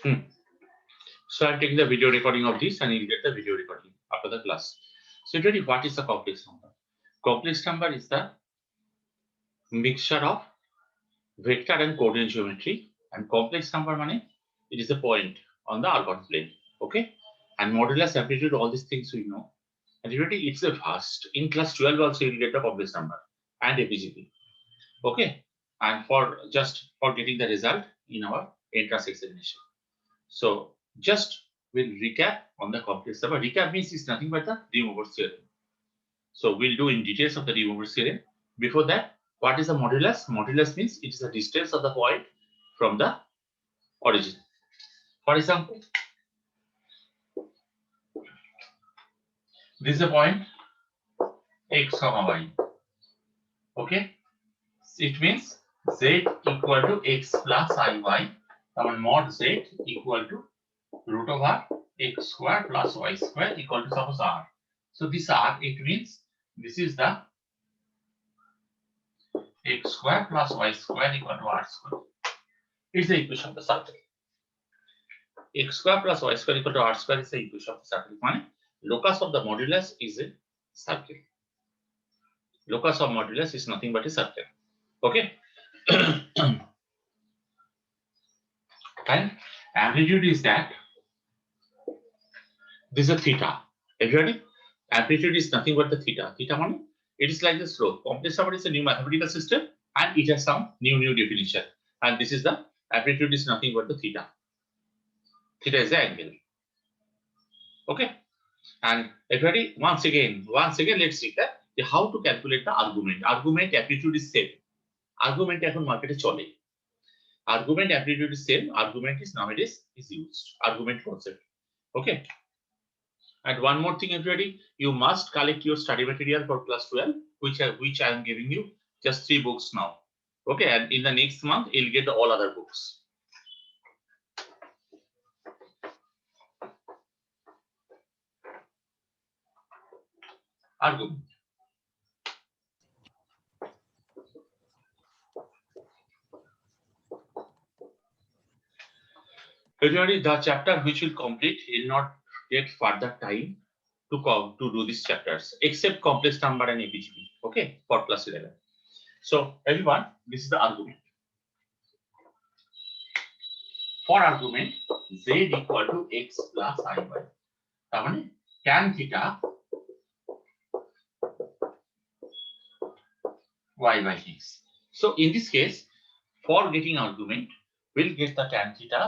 So I'm taking the video recording of this and you'll get the video recording after the class. So really, what is the complex number? Complex number is the mixture of vector and coordinate geometry, and complex number money it is a point on the orthogonal plane. Okay, and modulus, amplitude, all these things we know. And really, it's a vast. In class 12 also you'll get the complex number and APGP. Okay, and for just for getting the result in our entrance examination. So just we'll recap on the complex number. Recap means it's nothing but the De Moivre's theorem. So we'll do in details of the De Moivre's theorem. Before that, what is the modulus? Modulus means it is the distance of the point from the origin. For example, this is the point x comma y. Okay, it means z equal to x plus iy. Our mod z equal to root over x square plus y square equal to suppose r. So this r, it means this is the x square plus y square equal to r square. It's the equation of the circle. X square plus y square equal to r square is the equation of the circle. Meaning locus of the modulus is a circle. Locus of modulus is nothing but a circle. Okay. And amplitude is that this is a theta. Everybody, amplitude is nothing but the theta. Theta meaning it is like the slope. Complex number is a new mathematical system and it has some new definition. And this is the amplitude is nothing but the theta. Theta is the angle. Okay. And everybody, once again, let's see that how to calculate the argument. Argument amplitude is same. Argument এখন market চলে. Argument amplitude is same. Argument is nowadays is used. Argument concept. Okay. And one more thing, everybody, you must collect your study material for class 12, which I am giving you just 3 books now. Okay, and in the next month, you'll get all other books. Argument. Everybody, the chapter which will complete will not get further time to do these chapters, except complex number and APGP. Okay, for class 11. So everyone, this is the argument. For argument, z equal to x plus iy. তার মানে tan theta y by x. So in this case, for getting argument, we'll get the tan theta.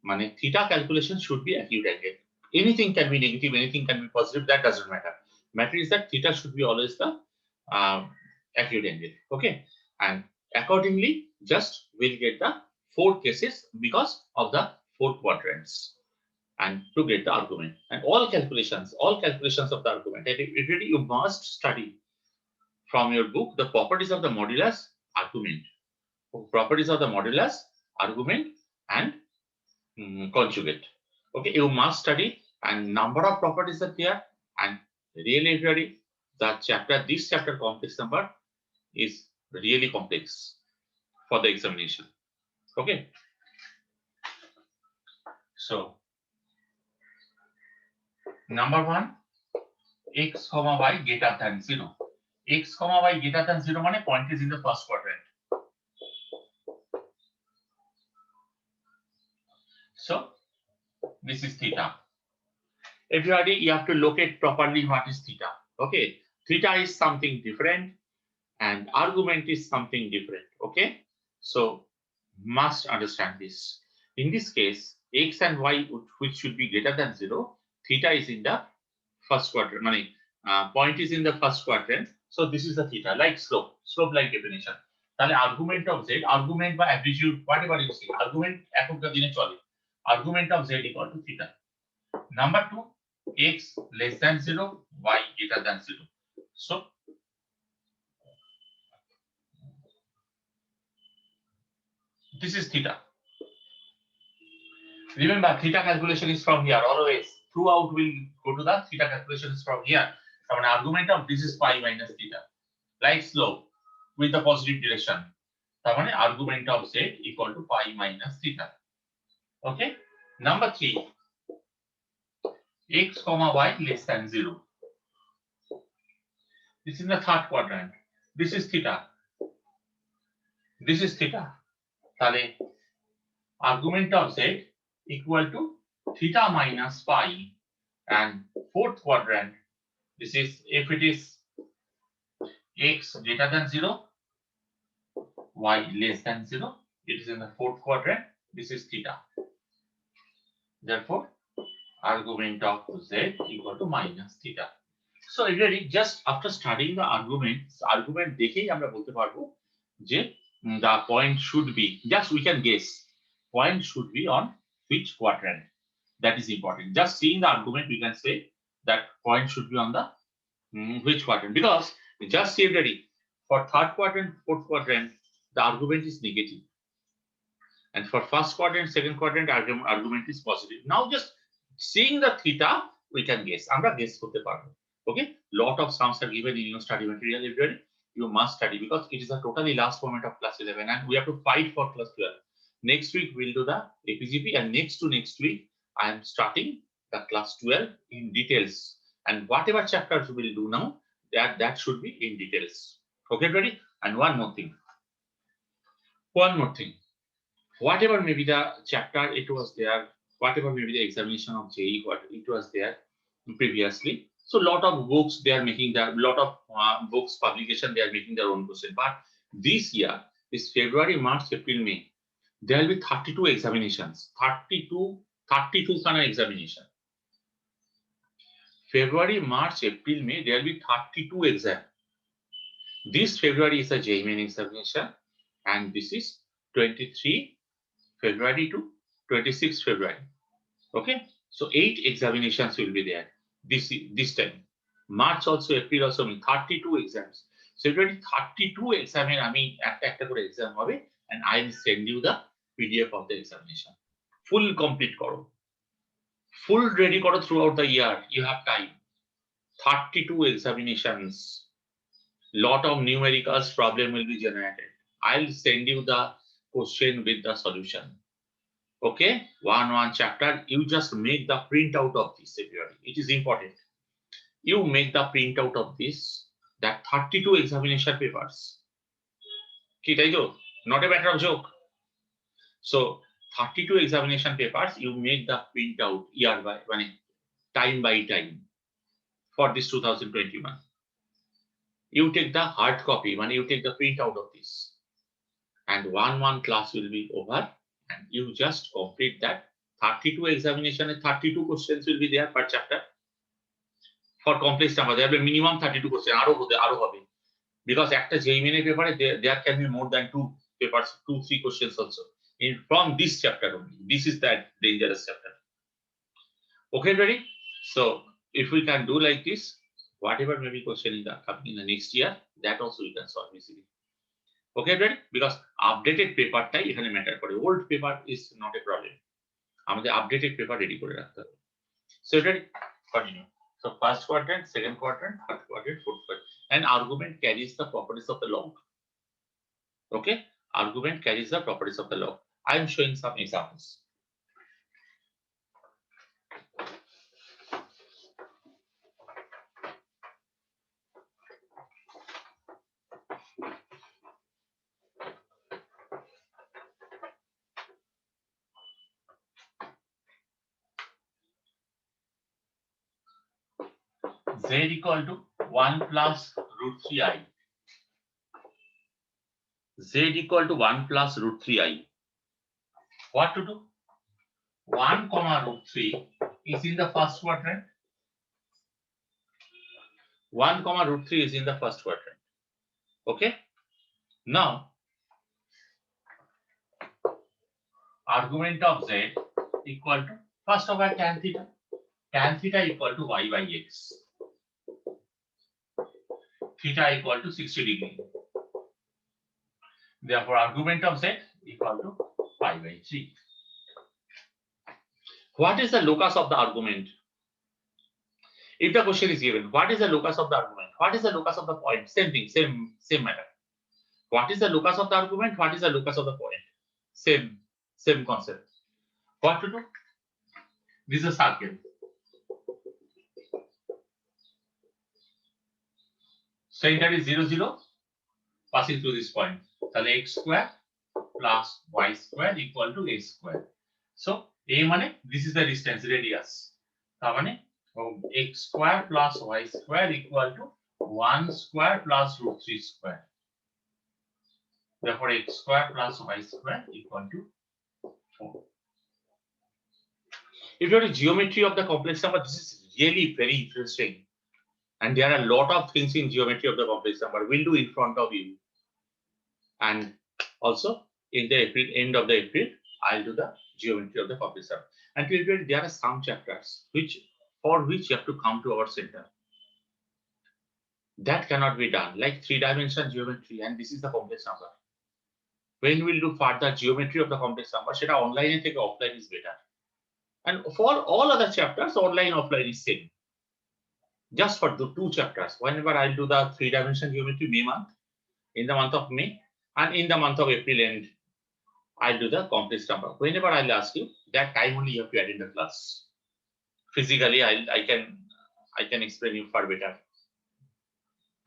মানে theta calculation should be acute angle. Anything can be negative, anything can be positive. That doesn't matter. Matter is that theta should be always the acute angle. Okay, and accordingly, just we'll get the 4 cases because of the 4 quadrants. And to get the argument and all calculations of the argument, and really you must study from your book the properties of the modulus, argument, and conjugate. Okay, you must study, and number of properties are there, and really this chapter complex number is really complex for the examination. Okay, so number 1, x comma y greater than 0. X comma y greater than 0 মানে point is in the first quadrant. So this is theta. Everybody, you have to locate properly what is theta. Okay, theta is something different and argument is something different. Okay, so must understand this. In this case, x and y which should be greater than 0, theta is in the first quadrant. Money point is in the first quadrant. So this is the theta, like slope like definition. তাহলে argument of z, argument by amplitude, whatever you see, argument এখনকার দিনে চলে. Argument of z equal to theta. Number 2, x less than 0, y greater than 0. So this is theta. Remember, theta calculation is from here always. Throughout we'll go to the theta calculation is from here. So an argument of this is pi minus theta, like slope with the positive direction. So argument of z equal to pi minus theta. Okay, Number 3, x comma y less than 0. This is the third quadrant. This is theta. This is theta. তাহলে argument of z equal to theta minus pi, and fourth quadrant, this is if it is x greater than 0, y less than 0, it is in the fourth quadrant, this is theta. Therefore, argument of z equal to minus theta. So really just after studying the argument দেখেই আমরা বলতে পারবো যে the point should be, just we can guess, point should be on which quadrant. That is important. Just seeing the argument, we can say that point should be on the which quadrant, because just see already for third quadrant, fourth quadrant, the argument is negative, and for first quadrant, second quadrant, argument is positive. Now just seeing the theta, we can guess. আমরা guess করতে পারবো. Okay, lot of sums are given in your study material. Everybody, you must study because it is a totally last moment of class 11, and we have to fight for class 12. Next week we'll do the APGP, and next week I am starting the class 12 in details, and whatever chapters we will do now, that should be in details. Okay, ready? And one more thing. Whatever may be the chapter, it was there. Whatever may be the examination of JEE, what it was there previously. So lot of books they are making books publication, they are making their own question. But this year, this February, March, April, May, there will be 32 examinations. 32 kind of examination. February, March, April, May, there will be 32 exam. This February is a JEE main examination, and this is 23 February to 26 February. Okay, so 8 examinations will be there this time. March also, April also, 32 exams. So already 32 exam আমি একটা করে exam হবে, and I will send you the PDF of the examination. Full complete করো, full ready করো throughout the year. You have time. 32 examinations. Lot of numericals problem will be generated. I'll send you the question with the solution. Okay, one chapter. You just make the printout of this. It is important. You make the printout of this, that 32 examination papers. Not a matter of joke. So 32 examination papers, you make the printout year by time by time for this 2021. You take the hard copy, you take the printout of this, and one class will be over, and you just complete that 32 examination, and 32 questions will be there per chapter. For complex number, there will be minimum 32 questions. আরো হবে, because একটা JEE main paper there can be more than 2 papers, 2-3 questions also from this chapter only. This is that dangerous chapter. Okay, ready? So if we can do like this, whatever may be question in the next year, that also we can solve easily. Okay, ready? Because updated paper টাই এখানে matter করে. Old paper is not a problem. আমাদের updated paper ready করে রাখতে হবে. So ready? Continue. So first quadrant, second quadrant, third quadrant, fourth quadrant. And argument carries the properties of the log. Okay? Argument carries the properties of the log. I am showing some examples. Z equal to 1 plus root 3i. Z equal to 1 plus root 3i. What to do? 1 comma root 3 is in the first quadrant. 1 comma root 3 is in the first quadrant. Okay? Now, argument of Z equal to, first of all, tan theta. Tan theta equal to y by x. Theta equal to 60 degree. Therefore, argument of Z equal to pi by 3. What is the locus of the argument? If the question is given, what is the locus of the argument? What is the locus of the point? Same thing, same matter. What is the locus of the argument? What is the locus of the point? Same concept. What to do? This is a circle. Center is 0, 0, passing through this point. So x square plus y square equal to a square. So a mane, this is the distance, radius. X square plus y square equal to 1 square plus root 3 square. Therefore, x square plus y square equal to 4. If you are a geometry of the complex number, this is really very interesting. And there are a lot of things in geometry of the complex number we'll do in front of you. And also in the end of the April, I'll do the geometry of the complex number. And there are some chapters for which you have to come to our center. That cannot be done, like 3-dimensional geometry, and this is the complex number. When we'll do further geometry of the complex number, সেটা online থেকে offline is better. And for all other chapters, online offline is same. Just for the 2 chapters, whenever I'll do the 3-dimensional geometry May month, in the month of May, and in the month of April end, I'll do the complex number. Whenever I'll ask you, that time only you have to attend the class. Physically, I can explain you far better.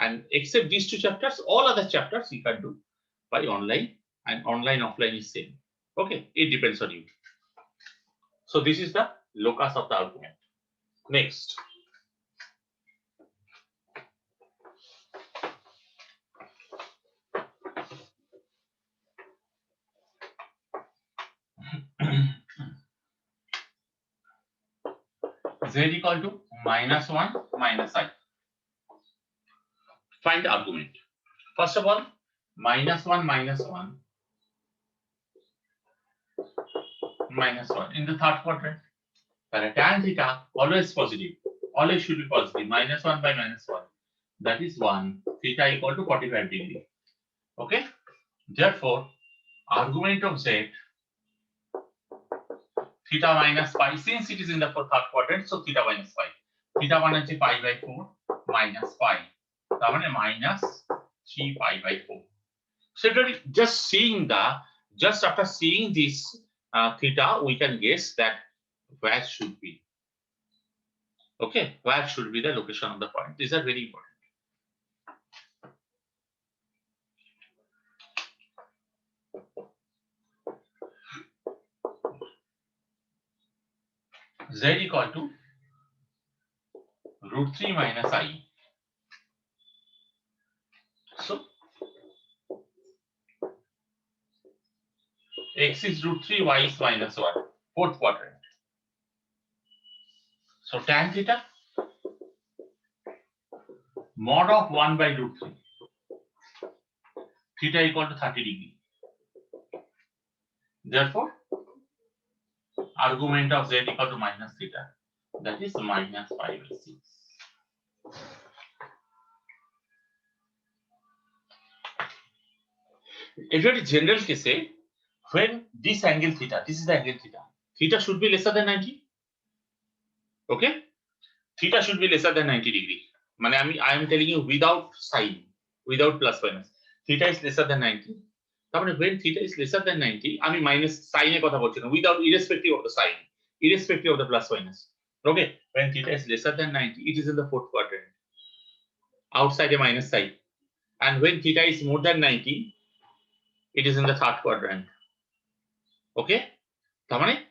And except these 2 chapters, all other chapters you can do by online, and online offline is same. Okay, it depends on you. So this is the locus of the argument. Next. Z equal to -1 minus I. Find the argument. First of all, -1 minus 1 minus 1 in the third quadrant. Tan theta always positive, always should be positive. -1 by -1, that is 1. Theta equal to 45 degree. Okay. Therefore, argument of Z, theta minus pi, since it is in the third quadrant, so theta minus pi. Theta 1 is pi by 4 minus pi. That means minus 3 pi by 4. So just after seeing this theta, we can guess that where should be. Okay, where should be the location of the point? These are very important. Z equal to √3 minus I. So x is √3, y is -1, fourth quadrant. So tan theta mod of 1 by √3. Theta equal to 30 degree. Therefore, argument of Z equal to minus theta, that is minus 5 by 6. If you are a general case, when this angle theta, this is the angle theta, theta should be lesser than 90. Okay, theta should be lesser than 90 degree. I am telling you without sign, without plus minus. Theta is lesser than 90. When theta is lesser than 90, minus sign without irrespective of the sign, irrespective of the plus minus. Okay, when theta is lesser than 90, it is in the fourth quadrant, outside a minus sign. And when theta is more than 90, it is in the third quadrant. Okay,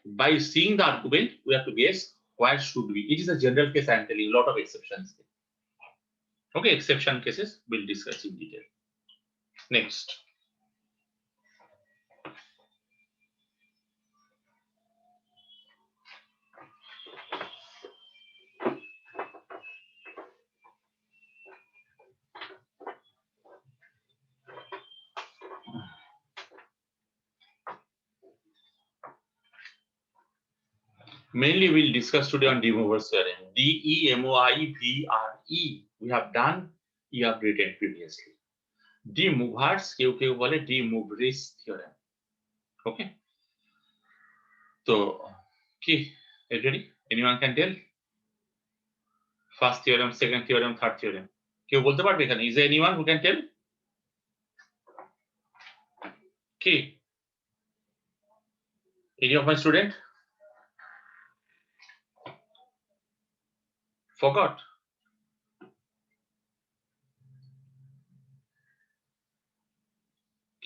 by seeing the argument, we have to guess where should be. It is a general case. I am telling a lot of exceptions. Okay, exception cases we'll discuss in detail. Next. Mainly we'll discuss today on De Moivre's theorem. DEMOIVRE. We have done, you have written previously. De Moivre's, কেউ বলে De Moivre's theorem. Okay. So, ready? Anyone can tell? First theorem, second theorem, third theorem. কেউ বলতে পারবে এখানে? Is there anyone who can tell? Any of my student? Forgot?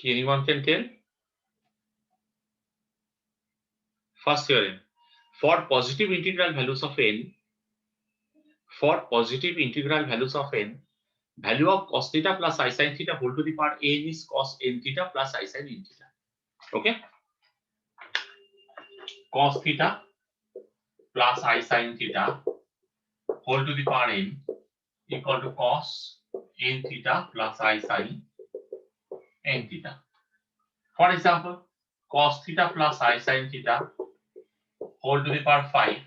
Anyone can tell? First theorem. For positive integral values of n, value of cos theta plus I sin theta whole to the power n is cos n theta plus I sin n theta. Okay? Cos theta plus I sin theta whole to the power n equal to cos n theta plus I sin n theta. For example, cos theta plus I sin theta whole to the power 5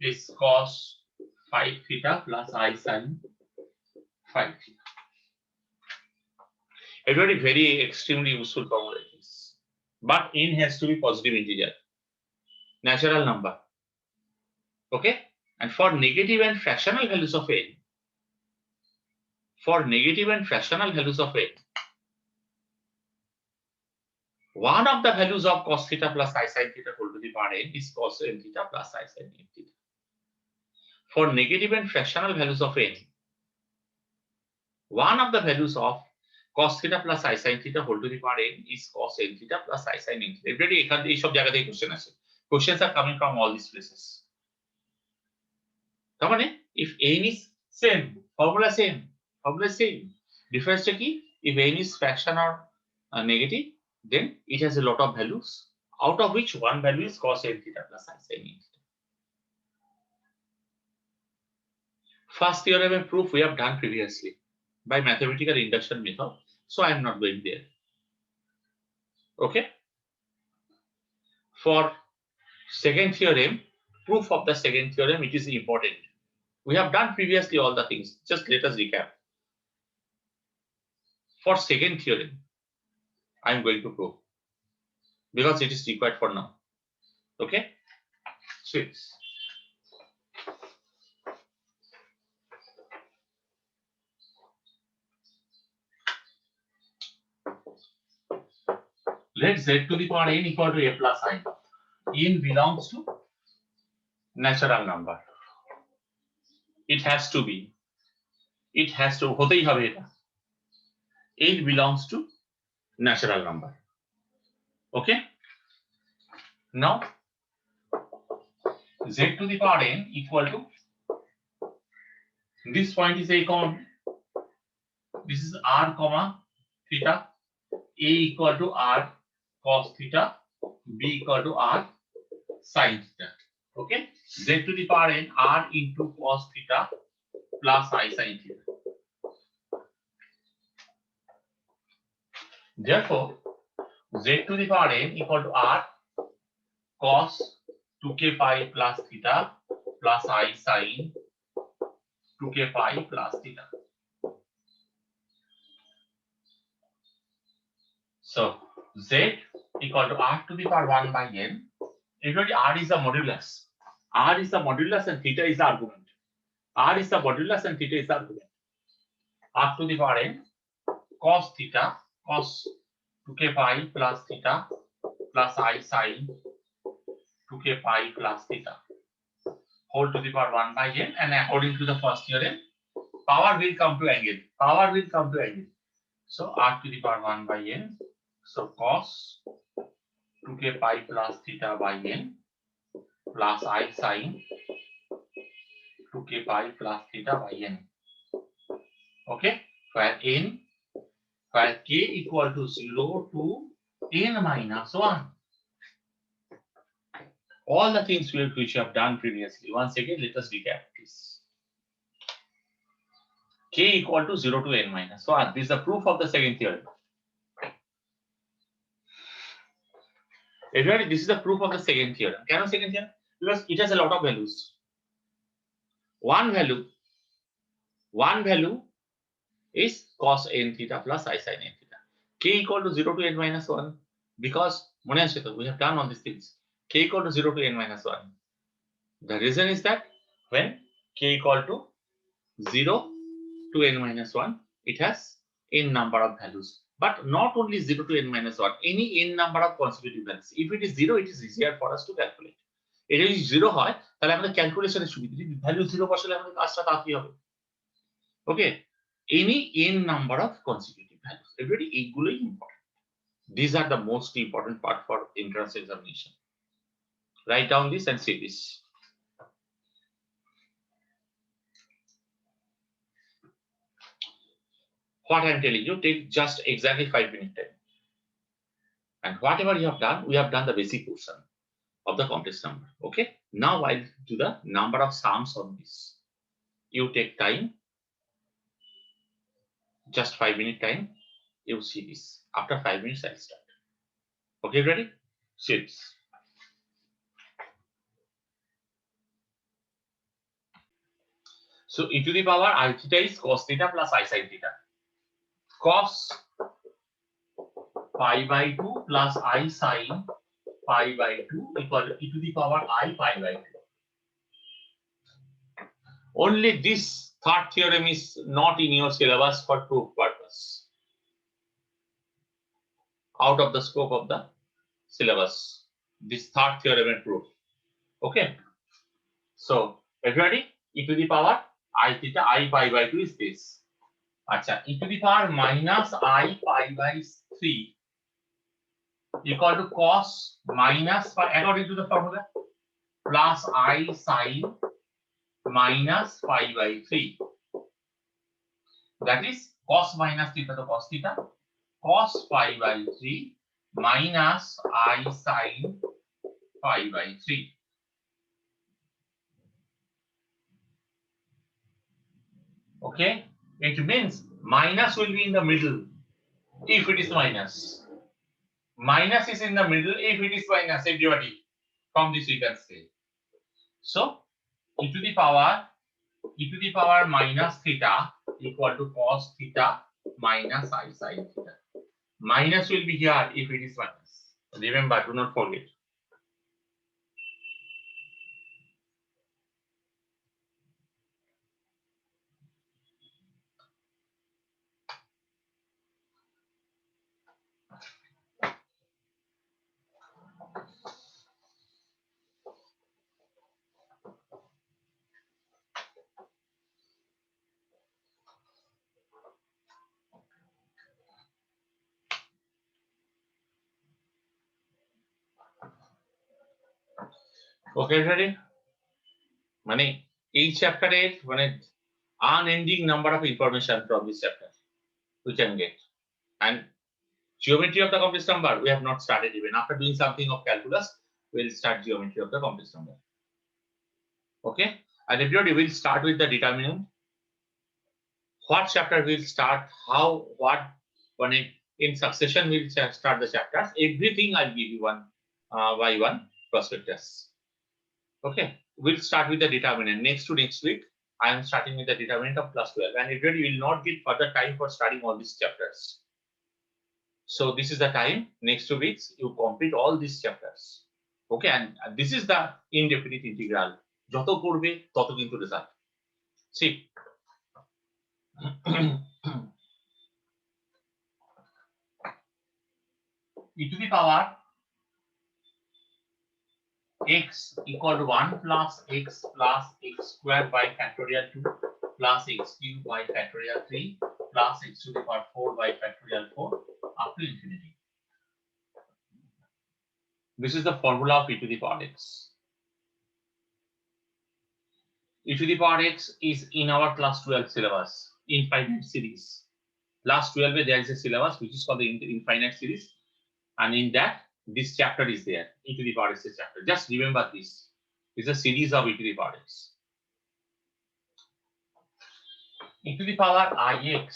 is cos 5 theta plus I sin 5 theta. A very extremely useful formula it is. But n has to be positive integer, natural number. Okay? And for negative and fractional values of n, one of the values of cos theta plus I sin theta whole to the power n is cos n theta plus I sin n theta. For negative and fractional values of n, one of the values of cos theta plus I sin theta whole to the power n is cos n theta plus I sin n theta. Everybody এখান এই সব জায়গা থেকে question আছে. Questions are coming from all these places. তার মানে if n is same, formula same. Difference টা কি? If n is fraction or negative, then it has a lot of values, out of which one value is cos n theta plus I sin n theta. First theorem and proof we have done previously by mathematical induction method, so I am not going there. Okay? For second theorem, proof of the second theorem, it is important. We have done previously all the things. Just let us recap. For second theorem, I am going to prove because it is required for now. Okay? Switch. Let z to the power n equal to a plus I. n belongs to natural number. It has to be. হতেই হবে এটা. n belongs to natural number. Okay? Now, z to the power n equal to, this point is a common. This is r comma theta. A equal to r cos theta, b equal to r sin theta. Okay? Z to the power n, r into cos theta plus I sin theta. Therefore, z to the power n equal to r cos 2k pi plus theta plus I sin 2k pi plus theta. So, z equal to r to the power 1 by n. Everybody, r is the modulus. R is the modulus and theta is the argument. R is the modulus and theta is the argument. R to the power n cos theta, cos 2k pi plus theta plus I sin 2k pi plus theta whole to the power 1 by n, and according to the first theorem, power will come to angle. So r to the power 1 by n. So cos 2k pi plus theta by n plus I sin 2k pi plus theta by n. Okay? Where k equal to 0 to n minus 1. All the things which we have done previously. Once again, let us recap this. K equal to 0 to n minus 1. This is the proof of the second theorem. Everybody, this is the proof of the second theorem. Can I second theorem? Because it has a lot of values. One value is cos n theta plus I sin n theta. K equal to 0 to n minus 1. Because we have done all these things. K equal to 0 to n minus 1. The reason is that when k equal to 0 to n minus 1, it has n number of values. But not only 0 to n minus 1, any n number of consecutive values. If it is 0, it is easier for us to calculate. If it is 0, তাহলে আমাদের ক্যালকুলেশনের সুবিধা, যদি value 0 বসালে আমাদের কাজটা তাড়াতাড়ি হবে। ওকে, any n number of consecutive values, everybody এইগুলোই important. These are the most important part for entrance examination. Write down this and say this. What I am telling you, take just exactly 5 minutes time. And whatever you have done, we have done the basic portion of the complex number. Okay, now I'll do the number of sums on this. You take time, just 5 minute time. You see this. After 5 minutes, I'll start. Okay, ready? See this. So e to the power I theta is cos theta plus I sin theta. Cos pi by 2 plus I sin pi by 2 equal to e to the power I pi by 2. Only this third theorem is not in your syllabus for proof purpose. Out of the scope of the syllabus. This third theorem and proof. Okay. So everybody, e to the power I theta I pi by 2 is this. Acha, e to the power minus I pi by 3 equal to cos minus pi according to the formula plus I sin minus pi by 3. That is cos minus theta to cos theta, cos pi by 3 minus I sin pi by 3. Okay, it means minus will be in the middle if it is minus. Minus is in the middle if it is minus, everybody. From this we can say. So e to the power minus theta equal to cos theta minus I sin theta. Minus will be here if it is minus. Remember, do not forget. Okay, ready? মানে এই চ্যাপ্টারের মানে unending number of information from this chapter we can get. And geometry of the complex number we have not started even. After doing something of calculus, we'll start geometry of the complex number. Okay, and everybody will start with the determinant. What chapter will start, how, what, when in succession we'll start the chapters. Everything I'll give you one by one prospectus. Okay, we'll start with the determinant. Next week, I am starting with the determinant of class 12, and everybody will not get further time for studying all these chapters. So this is the time. Next 2 weeks, you complete all these chapters. Okay, and this is the indefinite integral. Joto korbe toto kintu result. See. E to the power x equal to 1 plus x squared by factorial 2 plus x cubed by factorial 3 plus x to the power 4 by factorial 4 up to infinity. This is the formula of e to the power x. E to the power x is in our class 12 syllabus, infinite series. Class 12 there is a syllabus which is called the infinite series, and in that this chapter is there. E to the power x chapter. Just remember this. This is a series of e to the power x. E to the power ix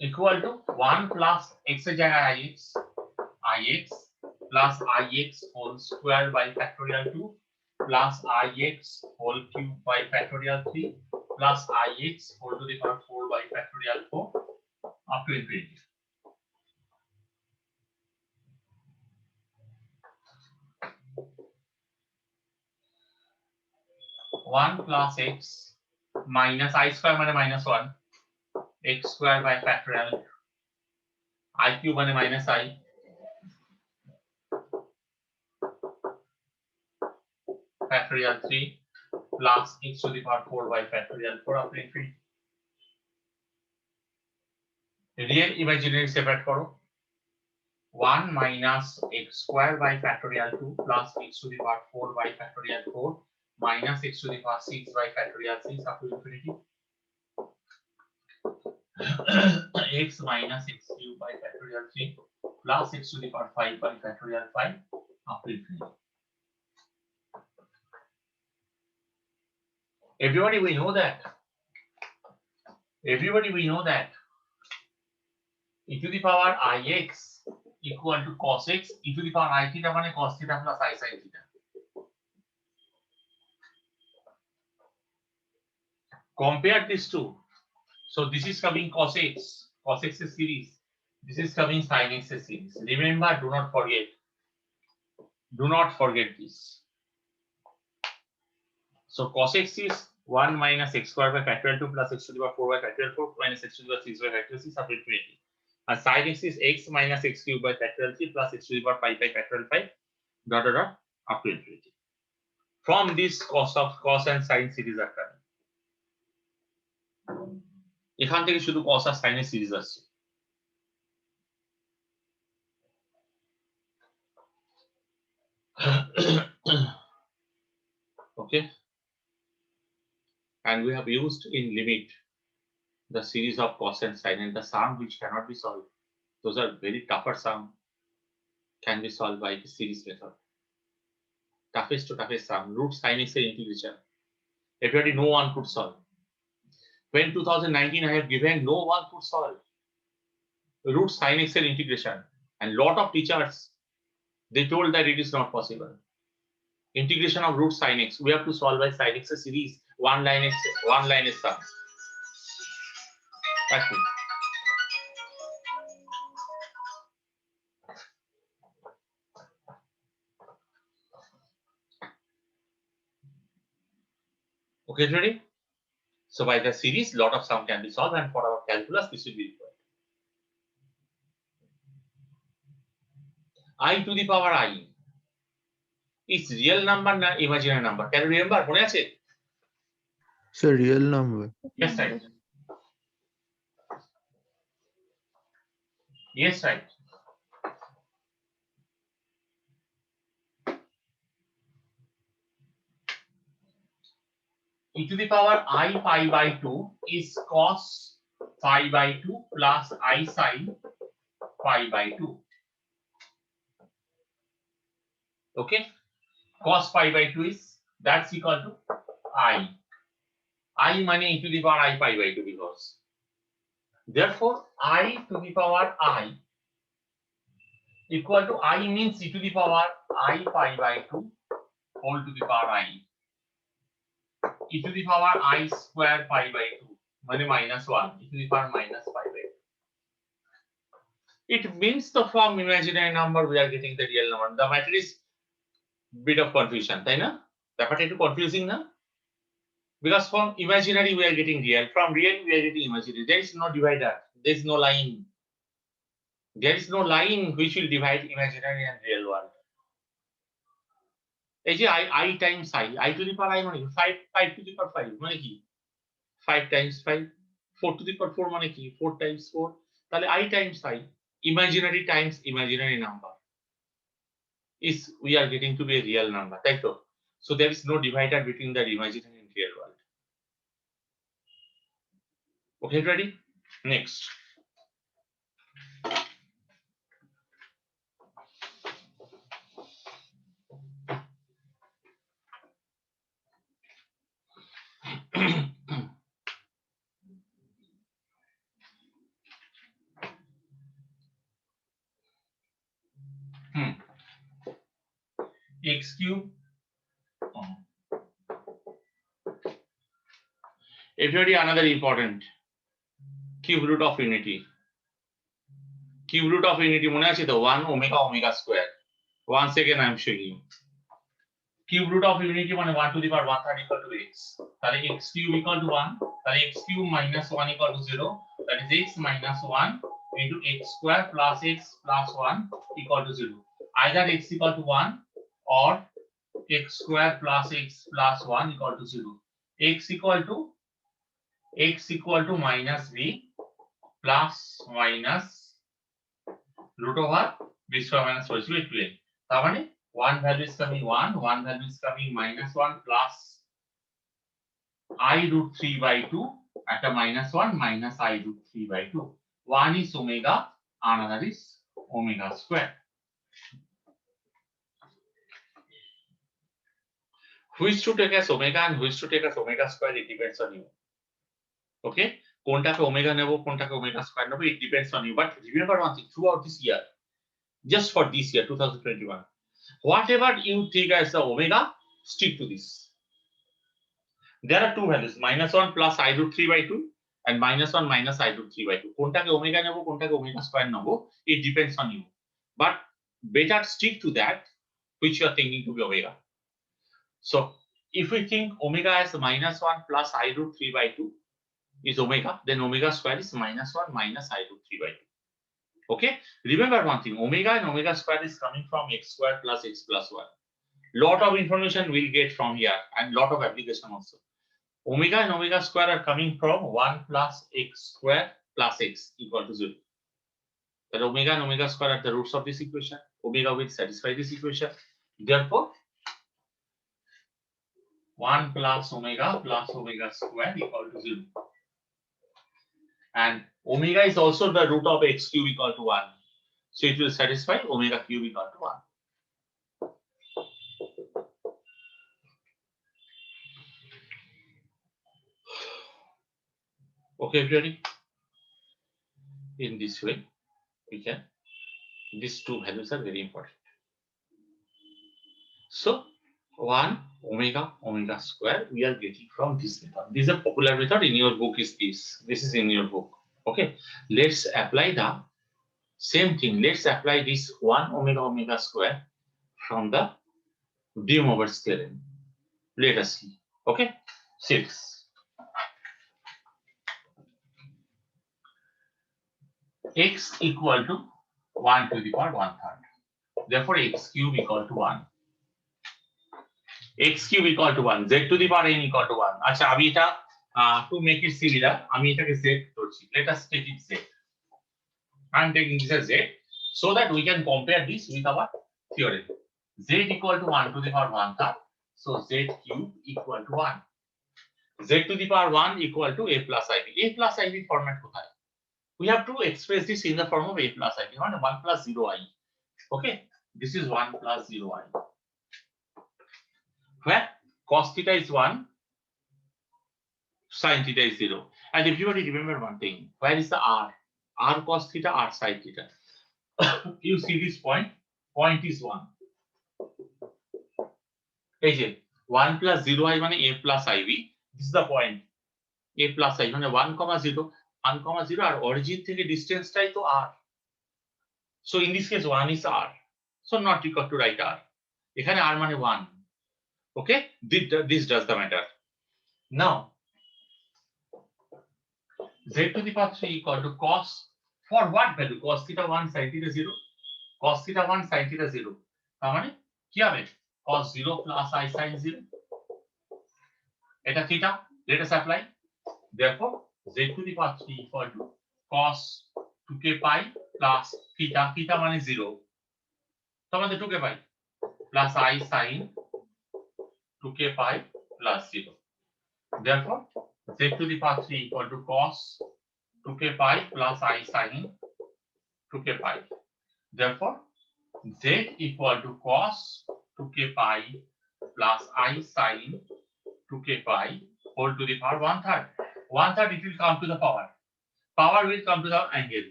equal to 1 plus x ix plus ix whole square by factorial 2 plus ix whole cube by factorial 3 plus ix whole to the power 4 by factorial 4 up to infinity. One plus x minus I square মানে minus 1 x square by factorial I cube মানে minus I factorial 3 plus x to the power 4 by factorial 4 up to infinity. Real imaginary separate करो 1 minus x square by factorial 2 plus x to the power 4 by factorial 4 minus x to the power 6 by factorial 6 up to infinity. X minus x cube by factorial 3 plus x to the power 5 by factorial 5 up to infinity. Everybody we know that e to the power ix equal to cos x, e to the power I theta মানে cos theta plus I sin theta. Compare these two. So this is coming cos x series. This is coming sin x series. Remember, do not forget this. So cos x is 1 minus x square by factorial 2 plus x to the power 4 by factorial 4 minus x to the power 6 by factorial 6 up to infinity. And sin x is x minus x cube by factorial 3 plus x to the power 5 by factorial 5 dot up to infinity. From this cos and sin series are coming. এখান থেকে শুধু cos আর sin এর series আসছে। Okay, and we have used in limit the series of cos and sin and the sum which cannot be solved. Those are very tougher sum can be solved by the series method. Toughest to toughest sum, root sin x integration. Everybody, no one could solve. When 2019 I have given, no one could solve root sin x integration, and lot of teachers they told that it is not possible. Integration of root sin x, we have to solve by sin x series, one line is sum. That's it. Okay, ready? So by the series, lot of sum can be solved, and for our calculus, this will be required. I to the power I is real number na imaginary number? Can you remember? মনে আছে? Sir, real number. Yes, right. Yes, right. E to the power I pi by 2 is cos pi by 2 plus I sin pi by 2. Okay, cos pi by 2 is that's equal to I money e to the power I pi by 2 because therefore I to the power I equal to I means e to the power I pi by 2 whole to the power I e to the power I square pi by 2 money minus 1 e to the power minus pi by 2. It means the from imaginary number we are getting the real number. The matter is bit of confusion, তাই না? ব্যাপারটা একটু confusing না? Because from imaginary we are getting real, from real we are getting imaginary. There is no divider, there is no line. There is no line which will divide imaginary and real world. এই যে I times I to the power I মানে 5 to the power 5 মানে কি 5 times 5 4 to the power 4 মানে কি 4 times 4 তাহলে I times I imaginary times imaginary number is we are getting to be a real number, তাই তো? So there is no divider between the imaginary and real world. Okay, ready? Next. X cube. Everybody, another important cube root of unity. Cube root of unity মনে আছে তো 1 omega omega square. Once again I am showing you. Cube root of unity মানে 1 to the power 1 equal to x. তাহলে x cube equal to 1. তাহলে x cube minus 1 equal to 0. That is x minus 1 into x square plus x plus 1 equal to 0. Either x equal to 1 or x square plus x plus 1 equal to 0. X equal to minus b plus minus root over b square minus 4 is equal to 2a. তার মানে 1 value is coming 1, 1 value is coming minus 1 plus I root 3 by 2 at a minus 1 minus I root 3 by 2. One is omega, another is omega square. Which to take as omega and which to take as omega square, it depends on you. Okay? কোনটাকে omega নেব, কোনটাকে omega square নেব, it depends on you. But remember one thing, throughout this year, just for this year, 2021, whatever you take as the omega, stick to this. There are two values, minus 1 plus I root 3 by 2 and minus 1 minus I root 3 by 2. কোনটাকে omega নেব, কোনটাকে omega square নেব, it depends on you. But better stick to that which you are thinking to be omega. So if we think omega as minus 1 plus I root 3 by 2 is omega, then omega square is minus 1 minus I root 3 by 2. Okay? Remember one thing, omega and omega square is coming from x square plus x plus 1. Lot of information we'll get from here and lot of application also. Omega and omega square are coming from 1 plus x square plus x equal to 0. That omega and omega square are the roots of this equation. Omega will satisfy this equation. Therefore, 1 plus omega square equal to 0. And omega is also the root of x cube equal to 1. So it will satisfy omega cube equal to 1. Okay, everybody? In this way, we can, these two values are very important. So 1 omega square we are getting from this method. This is a popular method in your book is this. This is in your book. Okay, let's apply the same thing. Let's apply this 1 omega square from the De Moivre's theorem. Let us see. Okay, 6. X equal to 1 to the power 1/3. Therefore, x cube equal to 1. X cube equal to 1. Z to the power n equal to 1. আচ্ছা আমি এটা to make it similar আমি এটাকে z ধরছি. Let us take it z. I am taking this as z so that we can compare this with our theorem. Z equal to 1 to the power 1/3. So z cube equal to 1. Z to the power 1 equal to a plus ib. A plus ib format কোথায়? We have to express this in the form of a plus ib. 1 plus 0i. Okay, this is 1 plus 0i. Where cos theta is 1, sin theta is 0. And everybody remember one thing. Where is the r? R cos theta, r sin theta. You see this point? Point is 1. এই যে 1 plus 0i মানে a plus ib. This is the point. A plus ib মানে 1, 0. 1, 0 আর origin থেকে distance টাই তো r. So in this case 1 is r. So not required to write r. এখানে r মানে 1. Okay, this does the matter. Now z to the power 3 equal to cos, for what value? Cos theta 1 sin theta 0. Cos theta 1 sin theta 0. তার মানে কি হবে? Cos 0 plus I sin 0. এটা theta. Let us apply. Therefore, z to the power 3 equal to cos 2k pi plus theta. Theta মানে 0. তোমাদের 2k pi plus I sin 2k pi plus 0. Therefore, z to the power 3 equal to cos 2k pi plus I sin 2k pi. Therefore, z equal to cos 2k pi plus I sin 2k pi whole to the power 1/3. 1/3 it will come to the power. Power will come to the angle.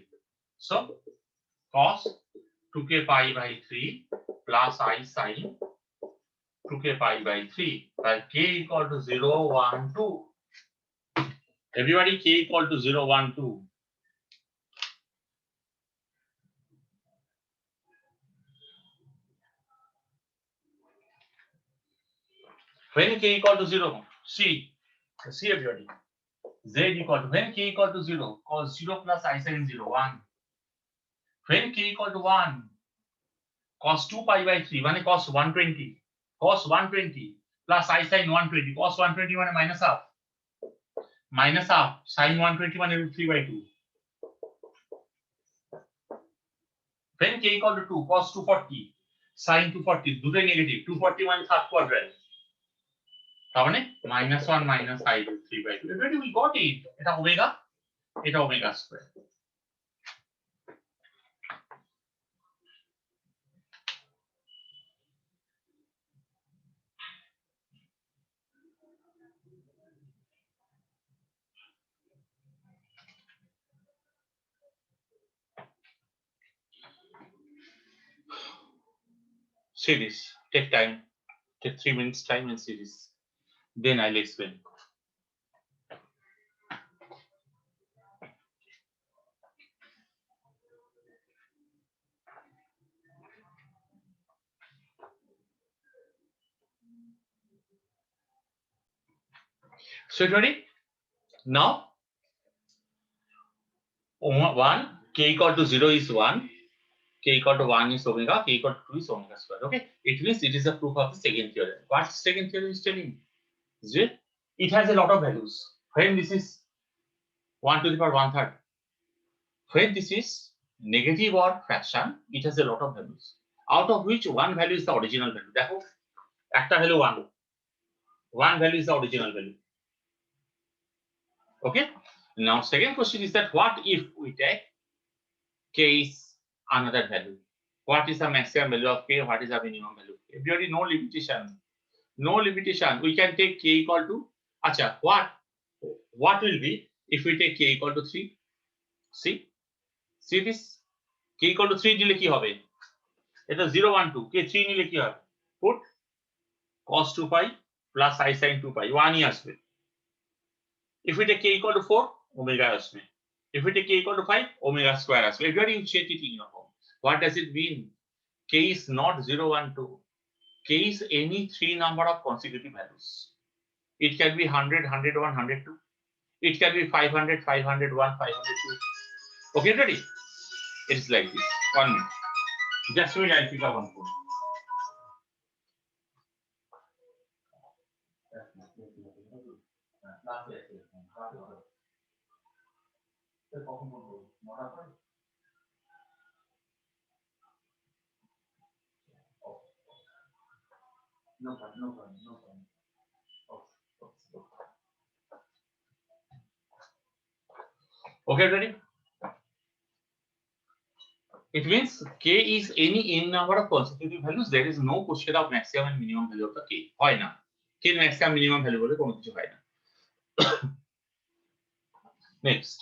So, cos 2k pi by 3 plus I sin 2k pi by 3, where k equal to 0, 1, 2. Everybody, k equal to 0, 1, 2. When k equal to 0, see everybody. Z equal to, when k equal to 0, cos 0 plus I sin 0, 1. When k equal to 1, cos 2 pi by 3, মানে cos 120. cos 120 plus I sin 120. Cos 120 মানে minus half. Minus half. Sin 120 মানে root 3 by 2. When k equal to 2, cos 240, sin 240, দুটোই negative, 240 মানে third quadrant, তার মানে -1 minus I root 3 by 2. Everybody we got it. এটা omega, এটা omega square. See this. Take time. Take 3 minutes time and see this. Then I'll explain. So ready? Now 1 k equal to 0 is 1. K equal to 1 is omega, k equal to 2 is omega square. Okay, it means it is a proof of the second theorem. What second theorem is telling? That it has a lot of values. When this is 1 to the power 1/3, when this is negative or fraction, it has a lot of values, out of which one value is the original value. দেখো একটা value 1, one value is the original value. Okay, now second question is that what if we take k is another value? What is the maximum value of k? What is the minimum value of k? Everybody, no limitation. No limitation. We can take k equal to, acha, what will be if we take k equal to 3? See this? K equal to 3 দিলে কি হবে? এটা 0 1 2, k 3 নিলে কি হবে? Put cos 2 pi plus I sin 2 pi, 1 ই আসবে. If we take k equal to 4, omega আসবে. If we take k equal to 5, omega square আসবে. Everybody, you check it in your home. What does it mean? K is not 0 1 2. K is any 3 number of consecutive values. It can be 100 101 102. It can be 500 501 502. Okay, ready? It is like this. 1 minute. Just wait, I'll pick up one phone. No problem. Okay, ready? It means k is any n number of consecutive values. There is no question of maximum and minimum value of the k. হয় না, k maximum minimum value বলে কোনো কিছু হয় না. Next.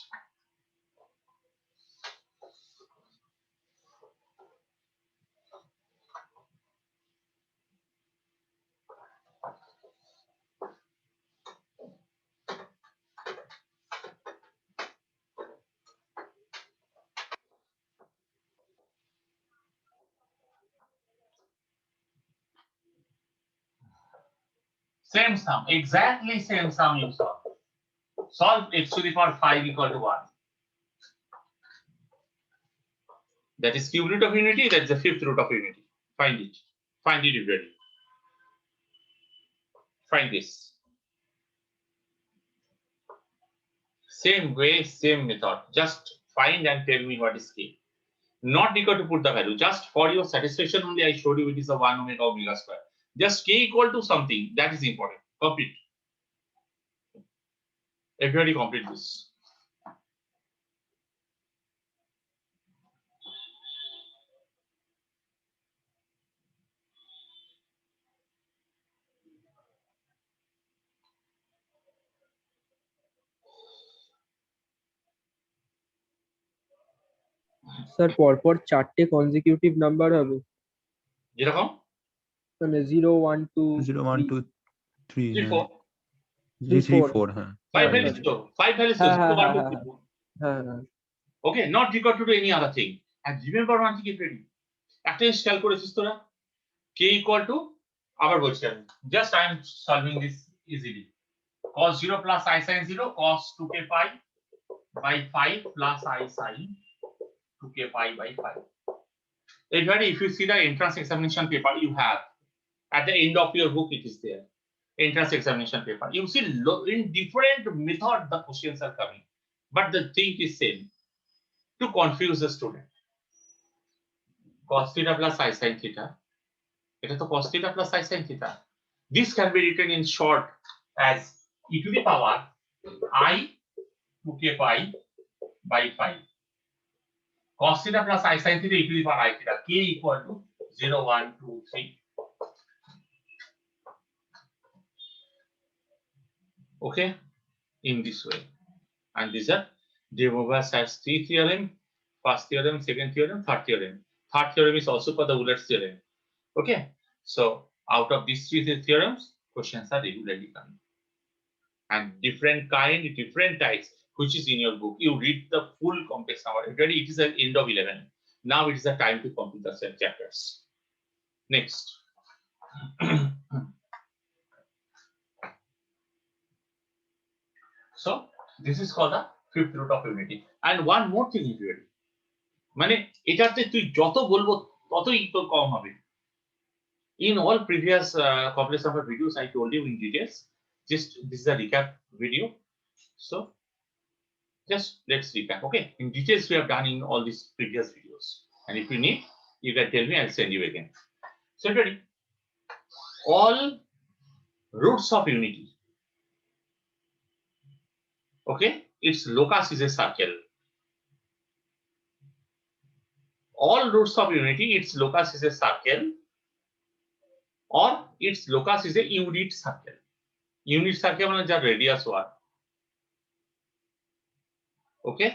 Same sum, exactly same sum you solve. Solve x to the power 5 equal to 1. That is cube root of unity, that is the fifth root of unity. Find it. Find it already. Find this. Same way, same method. Just find and tell me what is k. Not equal to put the value. Just for your satisfaction only, I showed you it is a 1 omega omega square. Just k equal to something. That is important. Complete. Everybody complete this. Sir পরপর চারটে consecutive number হবে, যেরকম মানে 0 1 2 0 1 2 3 3 হ্যাঁ 4 3 3 4 হ্যাঁ 5 values to 5 values to 0 1 2 3 4. হ্যাঁ হ্যাঁ Okay, not equal to any other thing. And remember one thing, ready. একটা জিনিস খেয়াল করেছিস তোরা, k equal to, আবার বলছি আমি, just I am solving this easily. Cos 0 plus I sin 0, cos 2k pi by 5 plus I sin 2k pi by 5. Everybody, if you see the entrance examination paper, you have At the end of your book, it is there. Entrance examination paper. You see, in different method the questions are coming, but the thing is same. To confuse the student. Cos theta plus I sin theta. এটা তো cos theta plus I sin theta. This can be written in short as e to the power I 2k pi by 5. Cos theta plus I sin theta e to the power I theta. K equal to 0, 1, 2, 3. Okay, in this way. And these are de Moivre's has 3 theorem. First theorem, second theorem, third theorem. Third theorem is also called the Euler's theorem. Okay, so out of these 3 theorems, questions are regularly coming. And different kind, different types, which is in your book. You read the full complex number. Already it is at end of 11. Now it is the time to complete the chapters. Next. So this is called the fifth root of unity. And one more thing is really, মানে এটাতে তুই যত বলবো ততই তো কম হবে. In all previous complex number videos, I told you in details. Just this is a recap video. So just let's recap. Okay, in details we have done in all these previous videos. And if you need, you can tell me. I'll send you again. So ready? All roots of unity. Okay, its locus is a circle. All roots of unity, its locus is a circle, or its locus is a unit circle. Unit circle means the radius 1. Okay,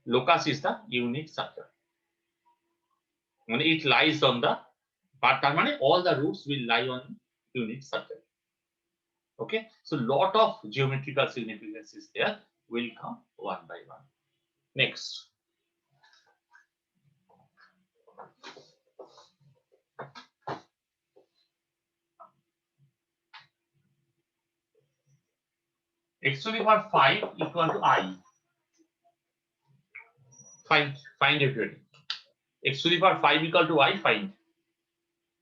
locus is the unit circle. When it lies on the, but all the roots will lie on unit circle. Okay, so lot of geometrical significance is there. Will come one by one. Next. X to the power 5 equal to I. Find everybody. X to the power 5 equal to I. Find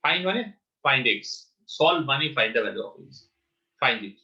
money. Find X. Solve money. Find the value of X. Find it.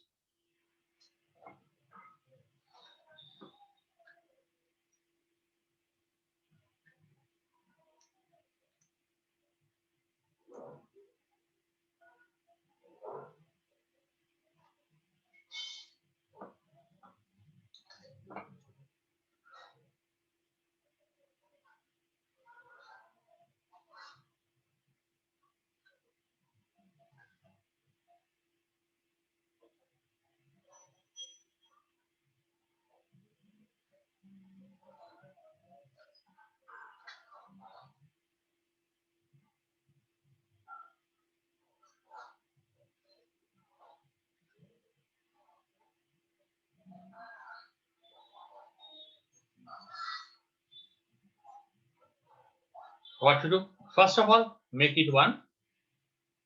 What to do? First of all, make it one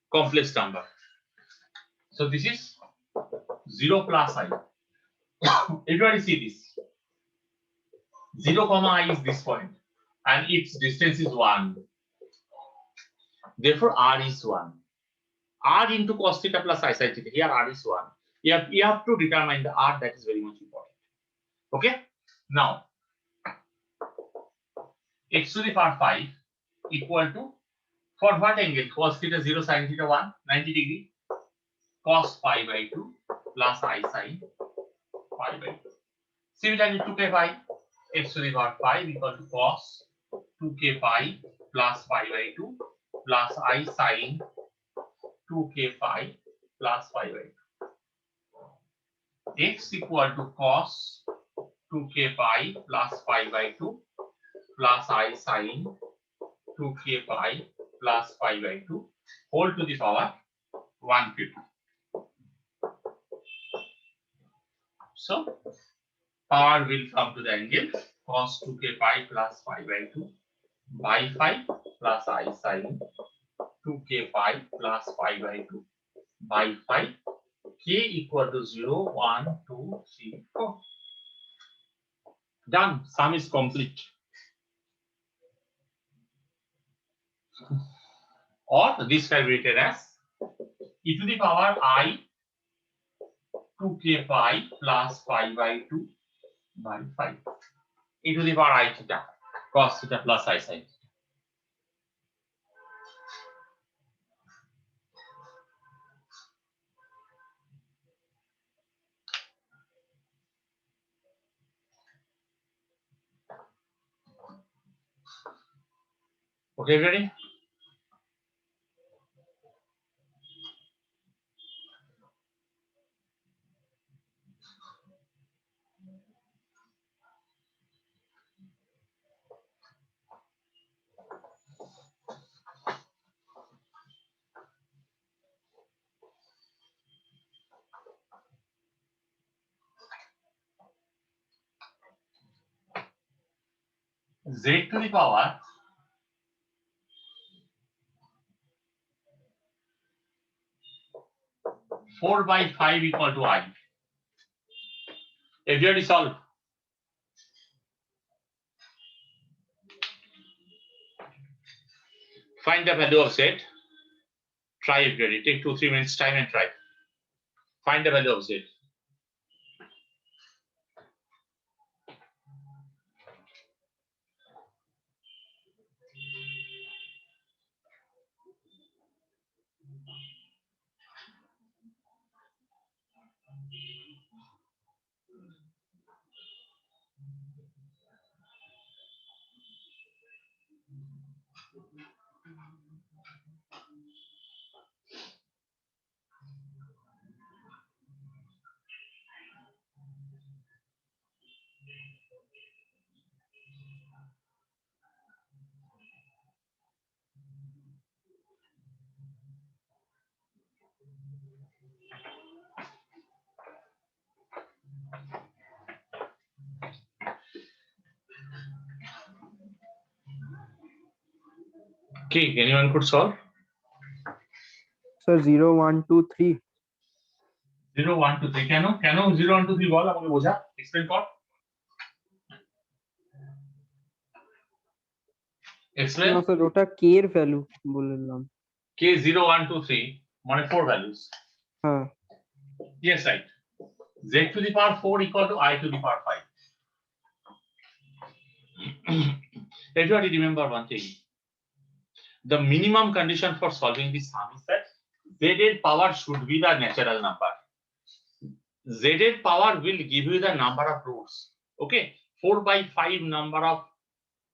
complex number. So this is 0 plus I. Everybody see this. 0 comma I is this point, and its distance is 1. Therefore, R is 1. R into cos theta plus I sin theta. Here R is 1. You have to determine the R. That is very much important. Okay. Now, x to the power 5 equal to, for what angle? Cos theta 0 sin theta 1, 90 degree. Cos pi by 2 plus I sin pi by 2. Similarly, 2k pi, x to the power 5 equal to cos 2k pi plus pi by 2 plus I sin 2k pi plus pi by 2. X equal to cos 2k pi plus pi by 2 plus I sin 2k pi plus pi by 2 whole to the power 150. So power will come to the angle cos 2k pi plus pi by 2 by 5 plus I sin 2k pi plus pi by 2 by 5. K equal to 0, 1, 2, 3, 4. Done. Sum is complete. Or this can be written as e to the power I 2k pi plus pi by 2 by 5 e to the power I theta cos theta plus I sin. Okay, ready? Z to the power 4 by 5 equal to I. FDRD solve. Find the value of Z. Try FDRD. Take 2-3 minutes time and try. Find the value of Z. Okay, anyone could solve? Sir, 0, 1, 2, 3. 0 1 2 3 কেন 0 1 2 3 বল আমাকে বোঝা explain কর explain না sir, ওটা k এর value বললাম। k 0 1 2 3 মানে 4 values হ্যাঁ। Yes, right. Z to the power 4 equal to I to the power 5. Everybody remember one thing. The minimum condition for solving this sum is that Z এর power should be the natural number. Z এর power will give you the number of roots. Okay, 4 by 5 number of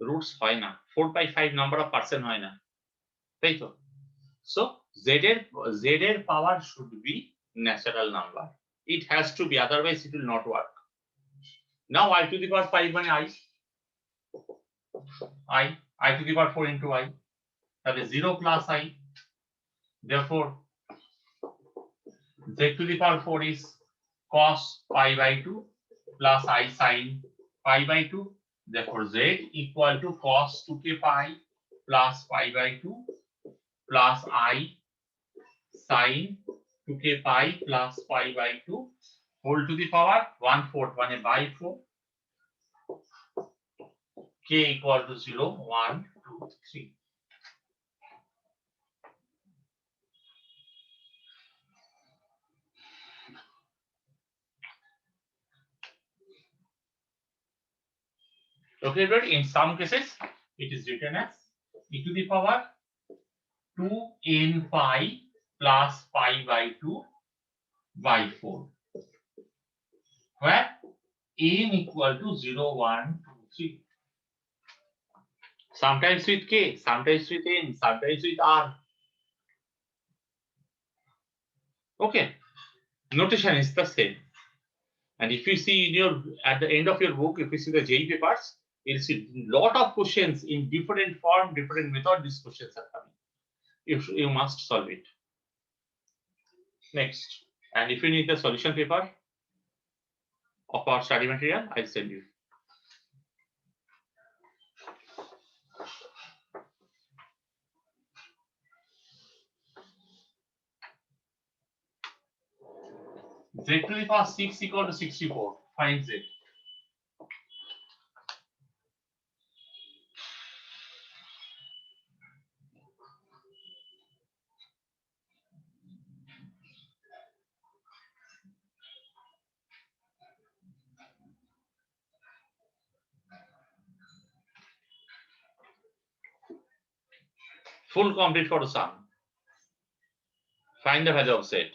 roots হয় না, 4 by 5 number of person হয় না, তাই তো? So Z এর power should be natural number. It has to be, otherwise it will not work. Now I to the power 5 মানে I to the power 4 into I, that is 0 plus I. Therefore, Z to the power 4 is cos pi by 2 plus I sin pi by 2. Therefore, Z equal to cos 2k pi plus pi by 2 plus I sin 2k pi plus pi by 2 whole to the power 1/4 মানে by 4. K equal to 0 1 2 3. Okay, but in some cases it is written as e to the power 2n pi plus pi by 2 by 4, where n equal to 0 1 2 3. Sometimes with k, sometimes with n, sometimes with r. Okay, notation is the same. And if you see in your at the end of your book, if you see the JEE papers, you'll see lot of questions in different form, different method. These questions are coming. You must solve it. Next, and if you need the solution paper of our study material, I'll send you. Z to the power 6 equal to 64. Find Z. Full complete for the sum. Find the value of Z.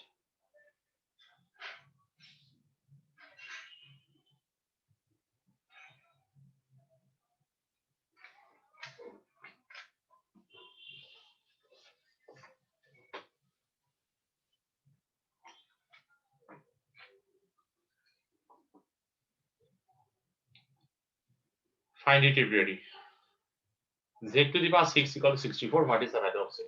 Find it everybody. Z to the power 6 equal to 64. What is the value of Z?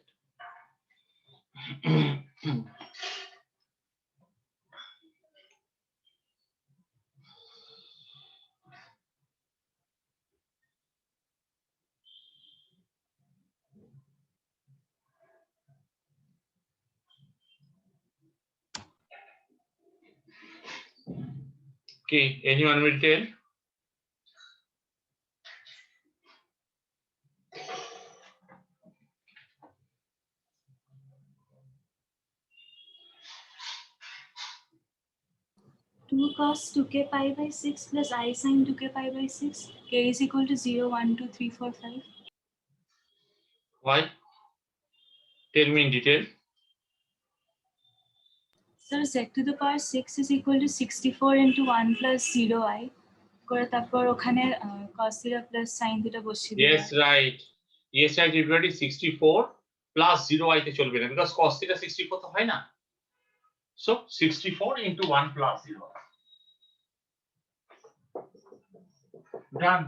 Okay, anyone will tell? Two cos 2k pi by 6 plus I sin 2k pi by 6. K is equal to 0, 1, 2, 3, 4, 5. Why? Tell me in detail. Sir, z to the power 6 is equal to 64 into 1 plus 0i. করে তারপর ওখানে cos theta plus sin theta বসিয়ে দিলাম। Yes, right. Yes, right. Everybody 64 plus 0 তে চলবে না because cos theta 64 তো হয় না। So 64 into 1 plus 0. Done.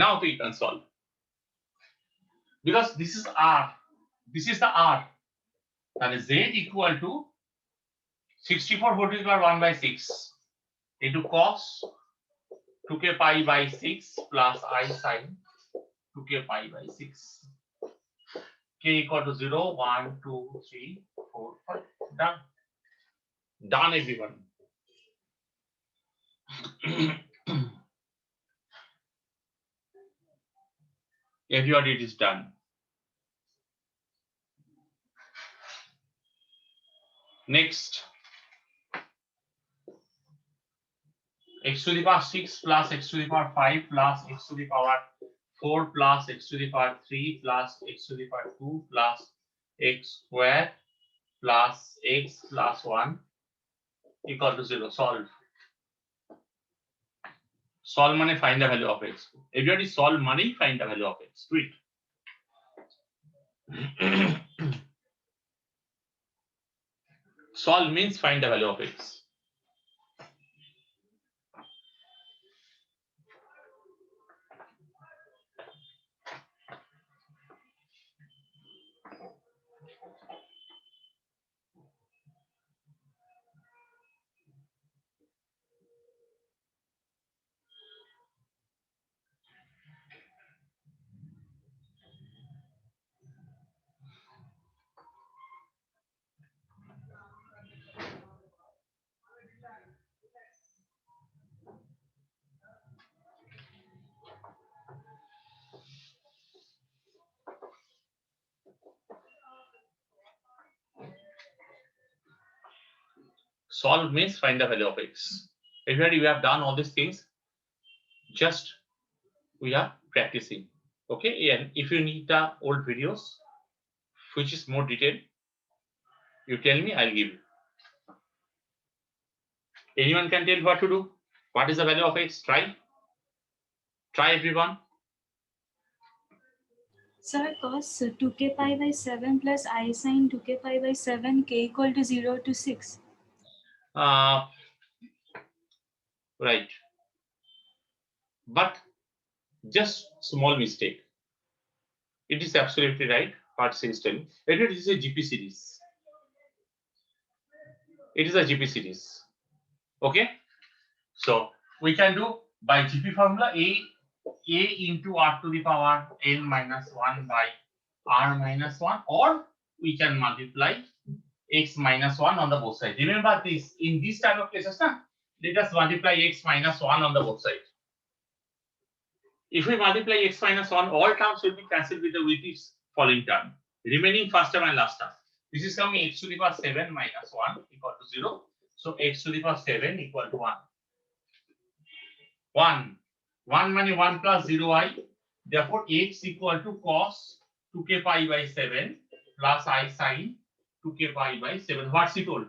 Now you can solve. Because this is R. This is the R. That is Z equal to 64 whole to the power 1 by 6 into cos 2k pi by 6 plus I sin 2k pi by 6. K equal to 0, 1, 2, 3, 4, 5. Done. Done, everyone. Everybody, it is done. Next. X to the power 6 plus x to the power 5 plus x to the power 4 plus x to the power 3 plus x to the power 2 plus x squared plus x plus 1 equal to 0. Solve. Solve money, find the value of x. Everybody solve money, find the value of x. Do it. Solve means find the value of x. Solve means find the value of x. Everybody, we have done all these things. Just we are practicing. Okay, and if you need the old videos, which is more detailed, you tell me, I'll give you. Anyone can tell what to do? What is the value of x? Try. Try, everyone. Sir, cos 2k pi by 7 plus I sin 2k pi by 7, k equal to 0 to 6. Right. But just small mistake. It is absolutely right. What says telling. It is a GP series. It is a GP series. Okay. So we can do by GP formula a into r to the power n minus 1 by r minus 1, or we can multiply x minus 1 on the both sides. Remember this, in this type of cases, let us multiply x minus 1 on the both sides. If we multiply x minus 1, all terms will be cancelled with this following term, remaining first term and last term. This is coming x to the power 7 minus 1 equal to 0. So x to the power 7 equal to 1. 1 money 1 plus 0i. Therefore, x equal to cos 2k pi by 7 plus I sine 2k pi by 7. What's he told?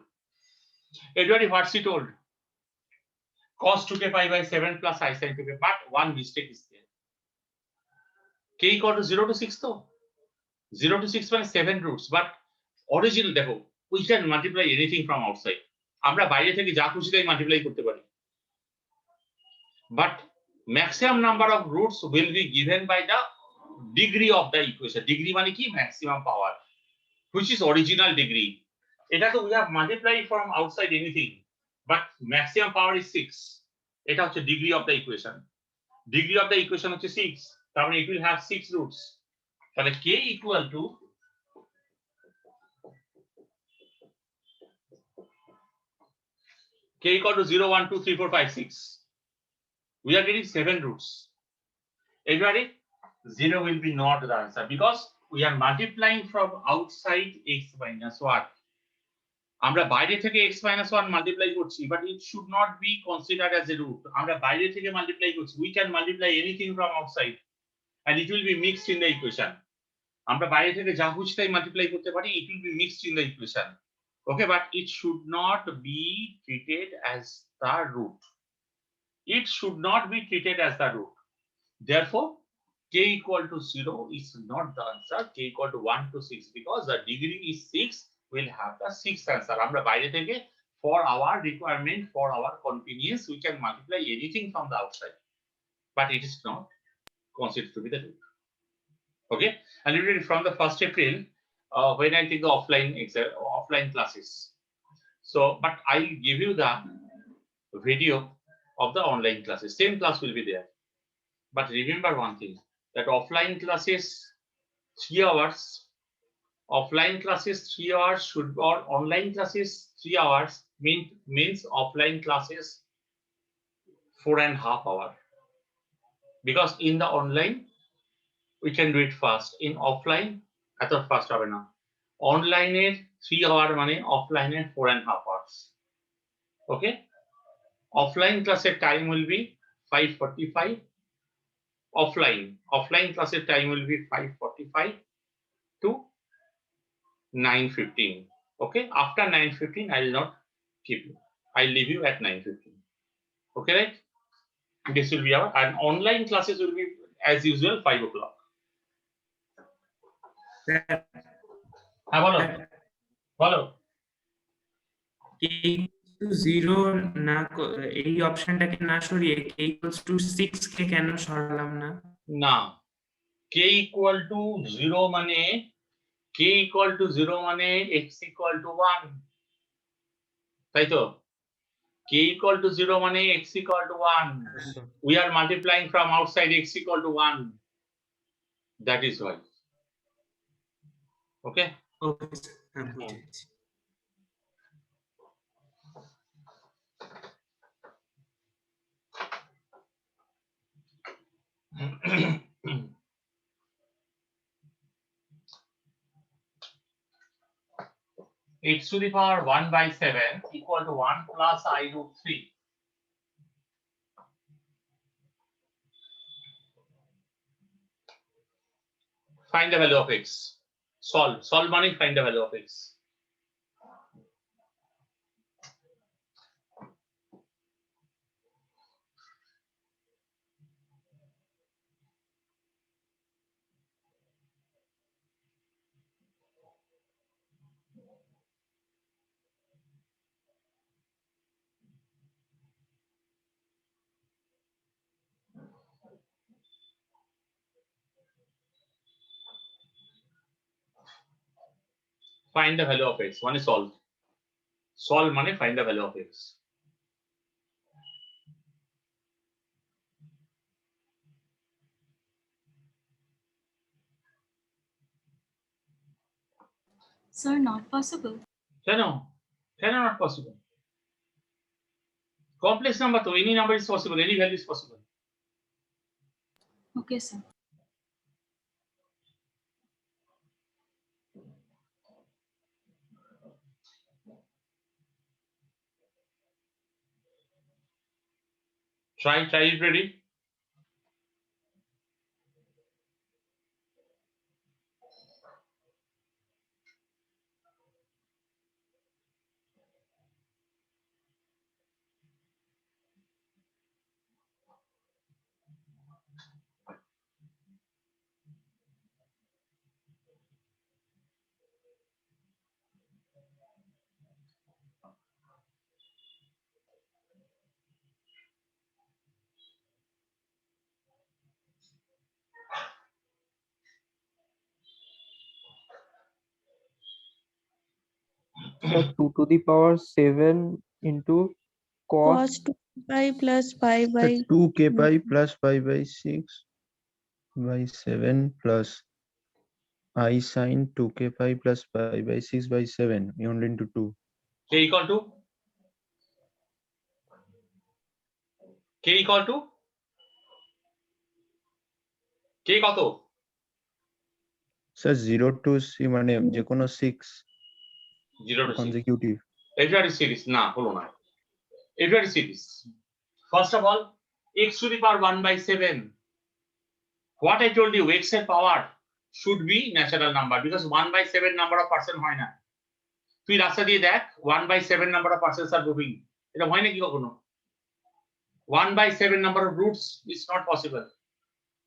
Everybody, what's he told? Cos 2k pi by 7 plus I sine 2k. But one mistake is there. K equal to 0 to 6 though. 0 to 6 মানে 7 roots. But original দেখো, we can multiply anything from outside. আমরা বাইরে থেকে যা খুশি তাই multiply করতে পারি। But maximum number of roots will be given by the degree of the equation. Degree মানে কি? Maximum power, which is original degree. এটা তো we have multiplied from outside anything, but maximum power is 6. এটা হচ্ছে degree of the equation. Degree of the equation হচ্ছে 6. তার মানে it will have 6 roots. তাহলে k equal to k equal to 0, 1, 2, 3, 4, 5, 6. We are getting 7 roots. Everybody, 0 will be not the answer because we are multiplying from outside x minus 1. আমরা বাইরে থেকে x minus 1 multiply করছি, but it should not be considered as a root. আমরা বাইরে থেকে multiply করছি. We can multiply anything from outside and it will be mixed in the equation. আমরা বাইরে থেকে যা খুশি তাই multiply করতে পারি, it will be mixed in the equation. Okay, but it should not be treated as the root. It should not be treated as the root. Therefore, k equal to 0 is not the answer. K equal to 1 to 6 because the degree is 6 will have the 6th answer. আমরা বাইরে থেকে for our requirement, for our convenience, we can multiply anything from the outside, but it is not considered to be the root. Okay, and literally from the 1st April, when I take the offline classes. So, but I'll give you the video of the online classes. Same class will be there. But remember one thing, that offline classes 3 hours, offline classes 3 hours should, or online classes 3 hours means offline classes 4.5 hours. Because in the online, we can do it fast. In offline, এত fast হবে না। Online এর 3 hour মানে offline এর 4.5 hours. Okay? Offline classes time will be 5:45. Offline classes time will be 5:45 to 9:15. Okay, after 9:15 I will not keep you. I'll leave you at 9:15. Okay, right? This will be our, and online classes will be as usual 5 o'clock. বলো zero না এই অপশনটাকে না সরিয়ে k equals to 6 কে কেন সরালাম না? না, k equal to 0 মানে k equal to 0 মানে x equal to 1, তাই তো? k equal to 0 মানে x equal to 1. We are multiplying from outside x equal to 1. That is why. Okay? Okay sir, বুঝেছি। X to the power 1 by 7 equal to 1 plus I root 3. Find the value of x. Solve money, find the value of x. Find the value of x. One is solve. Solve money, find the value of x. Sir, not possible. কেন not possible? Complex number তো any number is possible, any value is possible. Okay, sir. Try it, ready? So 2 to the power 7 into cos cos 2 pi plus pi So by 2k pi plus pi by 6 by 7 plus I sin 2k pi plus pi by 6 by 7 united into 2. K equal to K কত? Sir 0 to c মানে যে কোনো 6 0 to 6 consecutive. every series না হলো না every series first of all x to the power 1 by 7 what I told you x এর power should be natural number because 1 by 7 number of person হয় না তুই রাস্তা দিয়ে দেখ 1 by 7 number of persons are moving এটা হয় নাকি কখনো 1 by 7 number of roots is not possible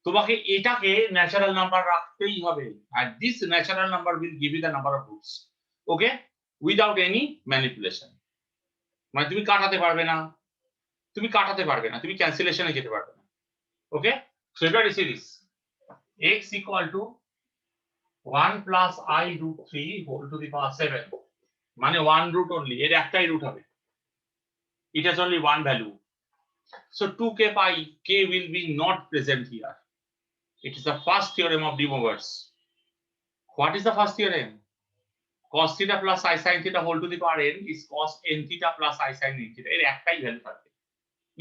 তোমাকে এটাকে ন্যাচারাল নাম্বার রাখতেই হবে and this natural number will give you the number of roots okay without any manipulation মানে তুমি কাটাতে পারবে না তুমি ক্যান্সেলেশনে যেতে পারবে না ওকে সো এটা series x equal to 1 plus I root 3 whole to the power 7 মানে 1 root only এর একটাই রুট হবে it has only one value so 2k pi k will be not present here it is the first theorem of De Moivre's what is the first theorem cos theta plus I sin theta whole to the power n is cos n theta plus I sin n theta এর একটাই value থাকবে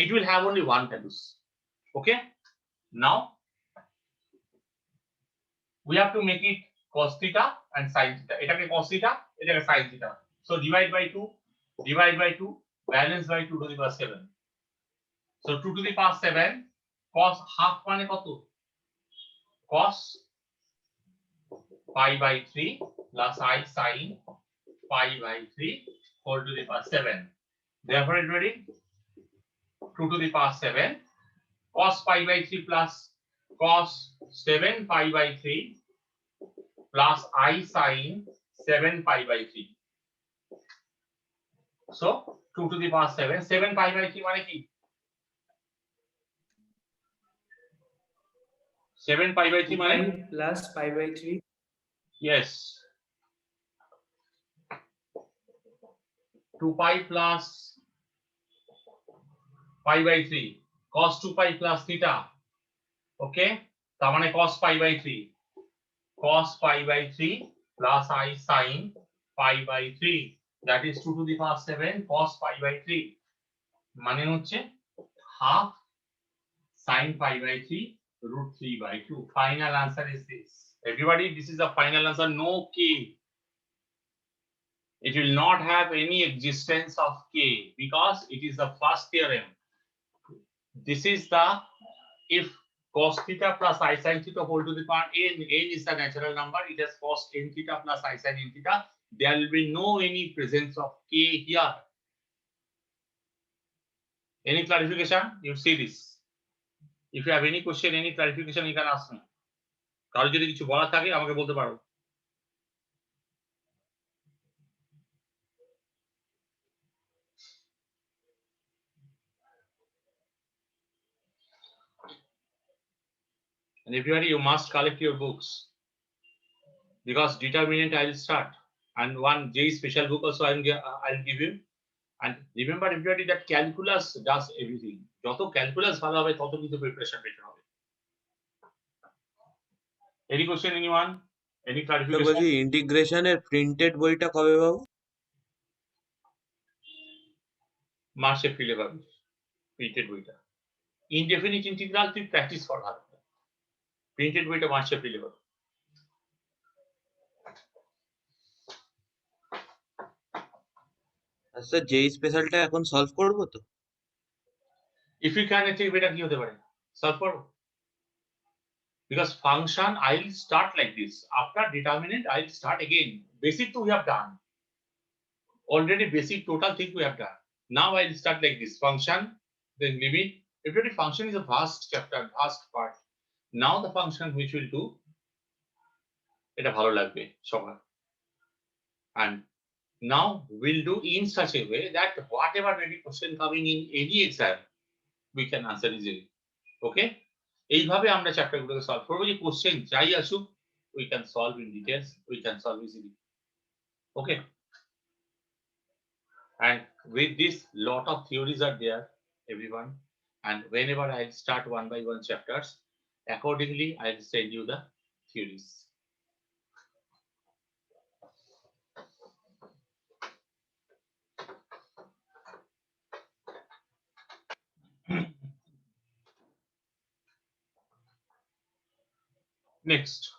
it will have only one values okay now we have to make it cos theta and sin theta এটাকে cos theta এটাকে sin theta so divide by 2 balance by 2 to the power 7 so 2 to the power 7 cos half মানে কত cos pi by 3 plus I sin pi by 3 whole to the power 7 therefore it ready 2 to the power 7 cos pi by 3 plus cos 7 pi by 3 plus I sin 7 pi by 3 so 2 to the power 7 pi by 3 মানে কি 7 pi by 3 মানে plus pi by 3 yes 2 pi plus pi by 3 cos 2 pi plus theta okay তার মানে cos pi by 3 cos pi by 3 plus I sin pi by 3 that is 2 to the power 7 cos pi by 3 মানে হচ্ছে half sin pi by 3 root 3 by 2 final answer is this everybody this is the final answer no k it will not have any existence of k because it is the first theorem this is the if cos theta plus I sin theta whole to the power n is the natural number it has cos n theta plus I sin n theta there will be no any presence of k here any clarification you see this if you have any question any clarification you can ask me কারো যদি কিছু বলার থাকে আমাকে বলতে পারো and everybody you must collect your books because determinant I will start and one J special book also I'll give you and remember everybody that calculus does everything যত calculus ভালো হবে তত কিন্তু preparation better হবে any question anyone any clarification বলছি ইন্টিগ্রেশনের printed বইটা কবে পাবো মার্চ এপ্রিলে পাবি প্রিন্টেড বইটা ইনডেফিনিট ইন্টিগ্রাল তুই প্র্যাকটিস কর ভালো প্রিন্টেড বইটা মার্চ এপ্রিলে পাবি আচ্ছা যেই স্পেশালটা এখন সলভ করব তো if you can achieve এটা কি হতে পারে সলভ করো because function I'll start like this after determinant I'll start again basic to we have done already basic total thing we have done now I'll start like this function then limit every function is a vast chapter vast part now the function which will do এটা ভালো লাগবে সবার and now we'll do in such a way that whatever maybe question coming in any exam we can answer easily okay এইভাবে আমরা chapter গুলোকে solve করব যে question যাই আসুক we can solve in details we can solve easily okay And with this, lot of theories are there, everyone. And whenever I'll start one by one chapters, accordingly, I'll send you the theories. Next.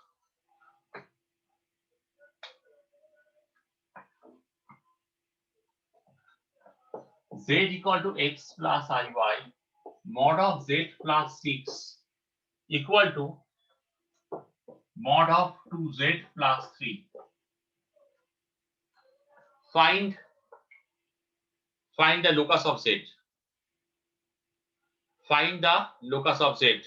Z equal to x plus iy mod of z plus 6 equal to mod of 2z plus 3. Find the locus of z. Find the locus of z.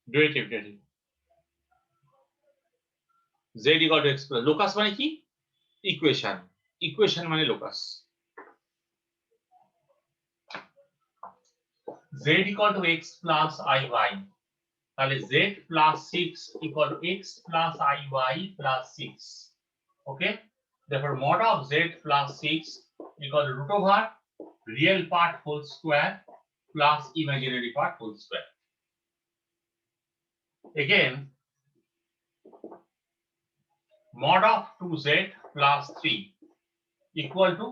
Do it immediately. Z equal to x plus locus মানে কি? Equation. Equation মানে locus. Z equal to x plus iy. তাহলে z plus 6 equal to x plus iy plus 6. Okay. Therefore, mod of z plus 6 equal to root over real part whole square plus imaginary part whole square. Again, mod of 2z plus 3 equal to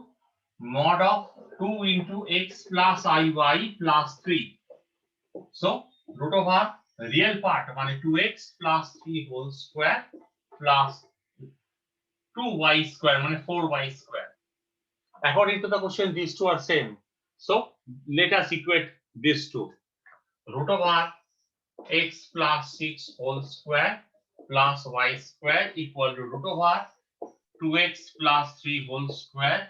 mod of 2 into x plus iy plus 3. So, root over real part মানে 2x plus 3 whole square plus 2y square মানে 4y square. According to the question, these two are same. So, let us equate these two. Root over x plus 6 whole square plus y square equal to root over 2x plus 3 whole square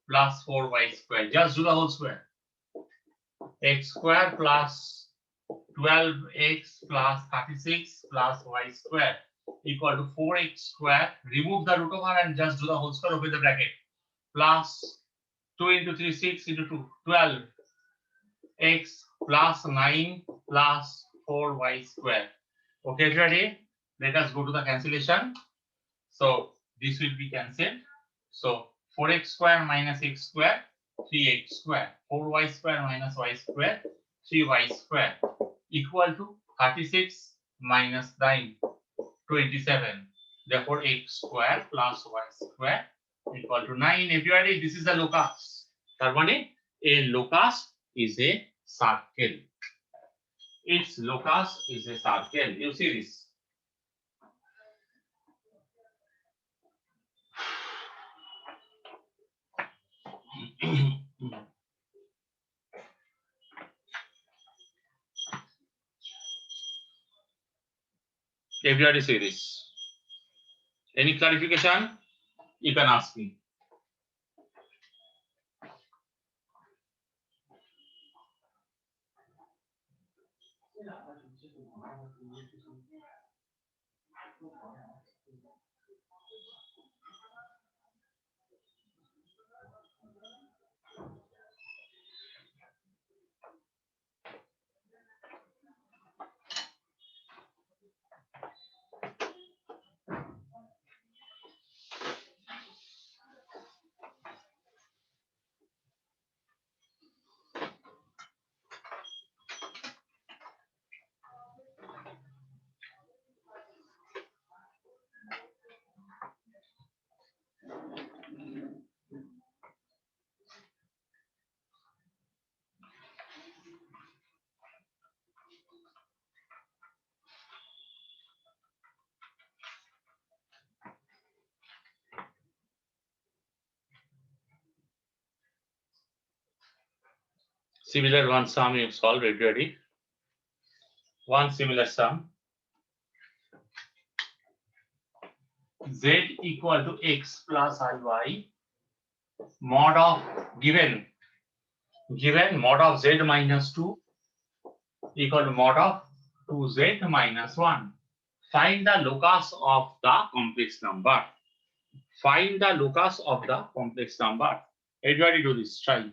plus 4y square. Just do the whole square. X square plus 12x plus 36 plus y square equal to 4x square. Remove the root over and just do the whole square, open the bracket. Plus 2 into 3, 6 into 2, 12 x plus 9 plus 4y square. Okay, ready? Let us go to the cancellation. So this will be cancelled. So 4x square minus x square, 3x square, 4y square minus y square, 3y square equal to 36 minus 9, 27. Therefore, x square plus y square equal to 9. Everybody, this is the locus. That one, a locus is a circle. Its locus is a circle. You see this. Everybody see this. Any clarification? You can ask me. Similar one sum you solve. Ready? One similar sum. Z equal to x plus iy mod of given mod of z minus 2 equal to mod of 2z minus 1. Find the locus of the complex number. Find the locus of the complex number. Everybody do this. Try.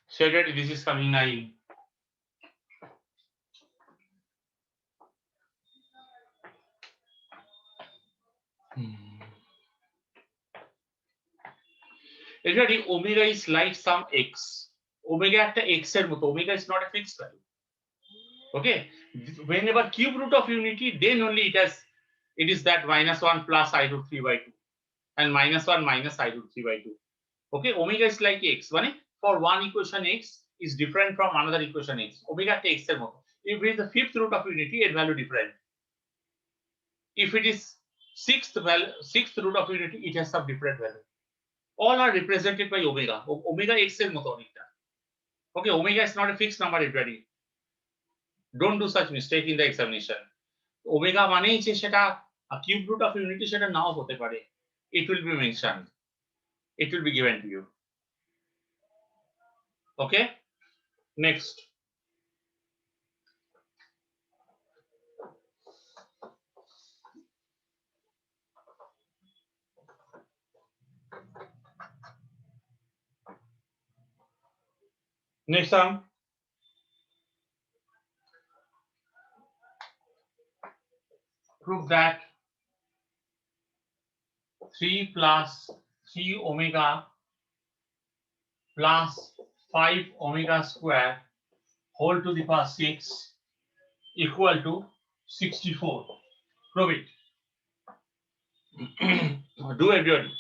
So everybody, this is coming 9. Everybody, omega is like some x. Omega একটা x এর মতো. Omega is not a fixed value. Okay. Whenever cube root of unity, then only it is that minus 1 plus I root 3 by 2 and minus 1 minus I root 3 by 2. Okay. Omega is like x. For one equation x is different from another equation x. Omega একটা x এর মতো. If it is the fifth root of unity, its value different. If it is sixth root of unity, it has some different value. All are represented by omega. Omega x এর মতো অনেকটা. Okay, omega is not a fixed number, everybody. Don't do such mistake in the examination. Omega মানেই যে সেটা cube root of unity সেটা নাও হতে পারে. It will be mentioned. It will be given to you. Okay? Next. Next one. Prove that 3 plus 3 omega plus 5 omega square whole to the power 6 equal to 64. Prove it. Do everybody.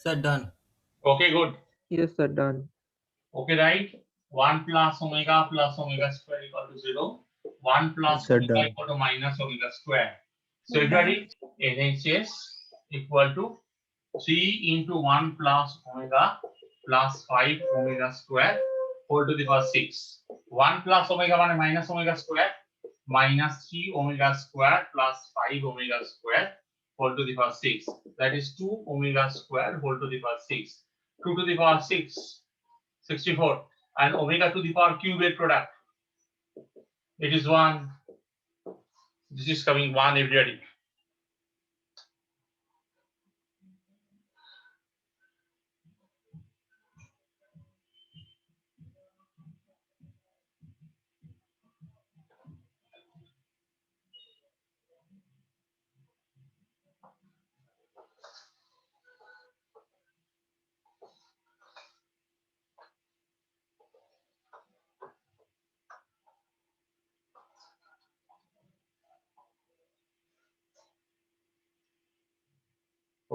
Sir, done. Okay, good. Yes, sir, done. Okay, right? 1 plus omega square equal to 0. 1 plus Yes, sir, omega done. equal to minus omega square. So everybody, NHS equal to 3 into 1 plus omega plus 5 omega square whole to the power 6. 1 plus omega minus omega square minus 3 omega square plus 5 omega square whole to the power 6. That is 2 omega square whole to the power 6. 2 to the power 6, 64. And omega to the power cube product. It is 1. This is coming 1, everybody.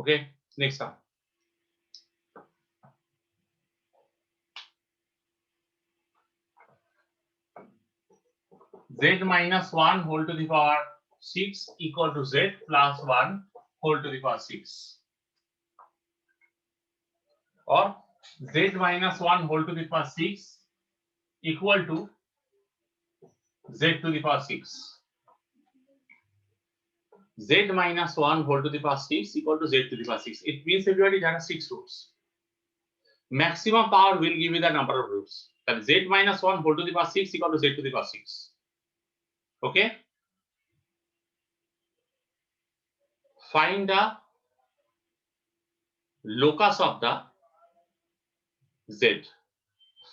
Okay, next one. Z minus 1 whole to the power 6 equal to Z plus 1 whole to the power 6. Or Z minus 1 whole to the power 6 equal to Z to the power 6. Z minus 1 whole to the power 6 equal to Z to the power 6. It means everybody there are 6 roots. Maximum power will give you the number of roots. That Z minus 1 whole to the power 6 equal to Z to the power 6. Okay? Find the locus of the Z.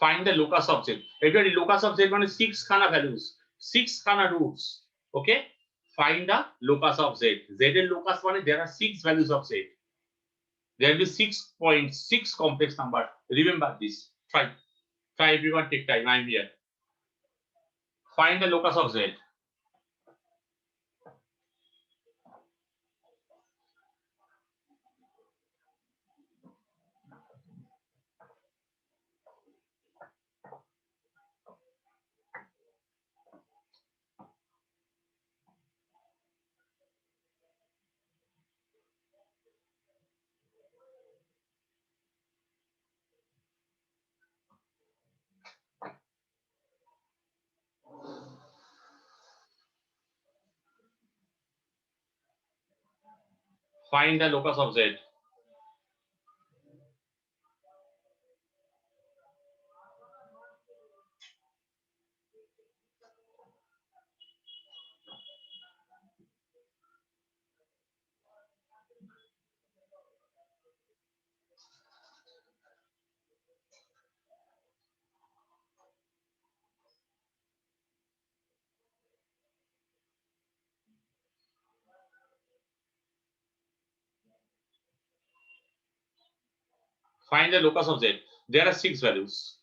Find the locus of Z. Everybody, locus of Z means 6 khana values, 6 khana roots. Okay? Find the locus of Z. Z and locus means there are 6 values of Z. There will be 6.6 complex number. Remember this. Try everyone, take time. I'm here. Find the locus of Z. Find the locus of Z. Find the locus of Z. There are 6 values.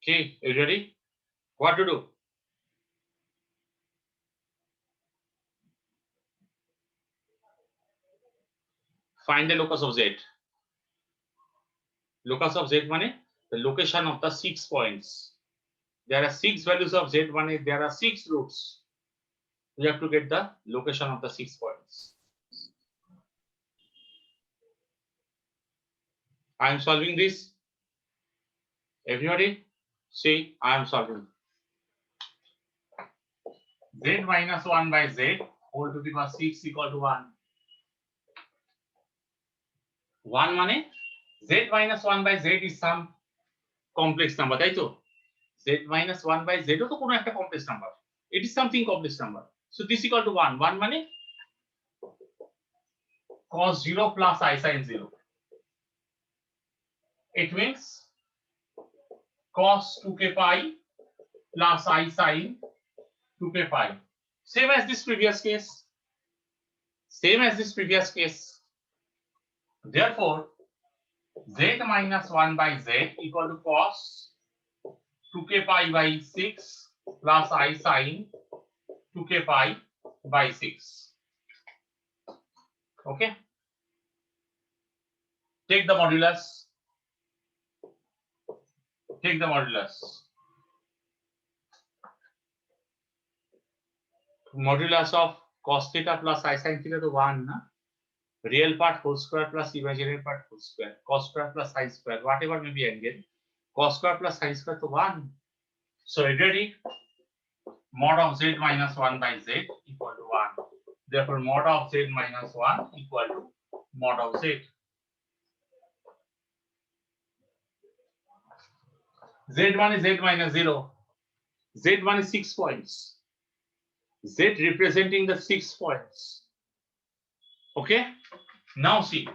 Okay, are you ready? What to do? Find the locus of Z. Locus of Z means the location of the 6 points. There are 6 values of Z means there are 6 roots. We have to get the location of the 6 points. I am solving this. Everybody, see, I am solving. Z minus 1 by Z whole to the power 6 equal to 1. 1 মানে Z minus 1 by Z is some complex number, তাই তো? Z minus 1 by Z ও তো কোনো একটা complex number. It is something complex number. So this equal to 1. 1 মানে cos 0 plus I sin 0. It means cos 2k pi plus I sin 2k pi. Same as this previous case. Same as this previous case. Therefore, Z minus 1 by Z equal to cos 2k pi by 6 plus I sin 2k pi by 6. Okay. Take the modulus. Take the modulus. Modulus of cos theta plus I sin theta to 1, na? Real part whole square plus imaginary part whole square. Cos square plus sin square, whatever may be angle. Cos square plus sin square to 1. So ready? Mod of Z minus 1 by Z equal to 1. Therefore, mod of Z minus 1 equal to mod of Z. Z1 is Z minus 0. Z1 is 6 points. Z representing the 6 points. Okay? Now see.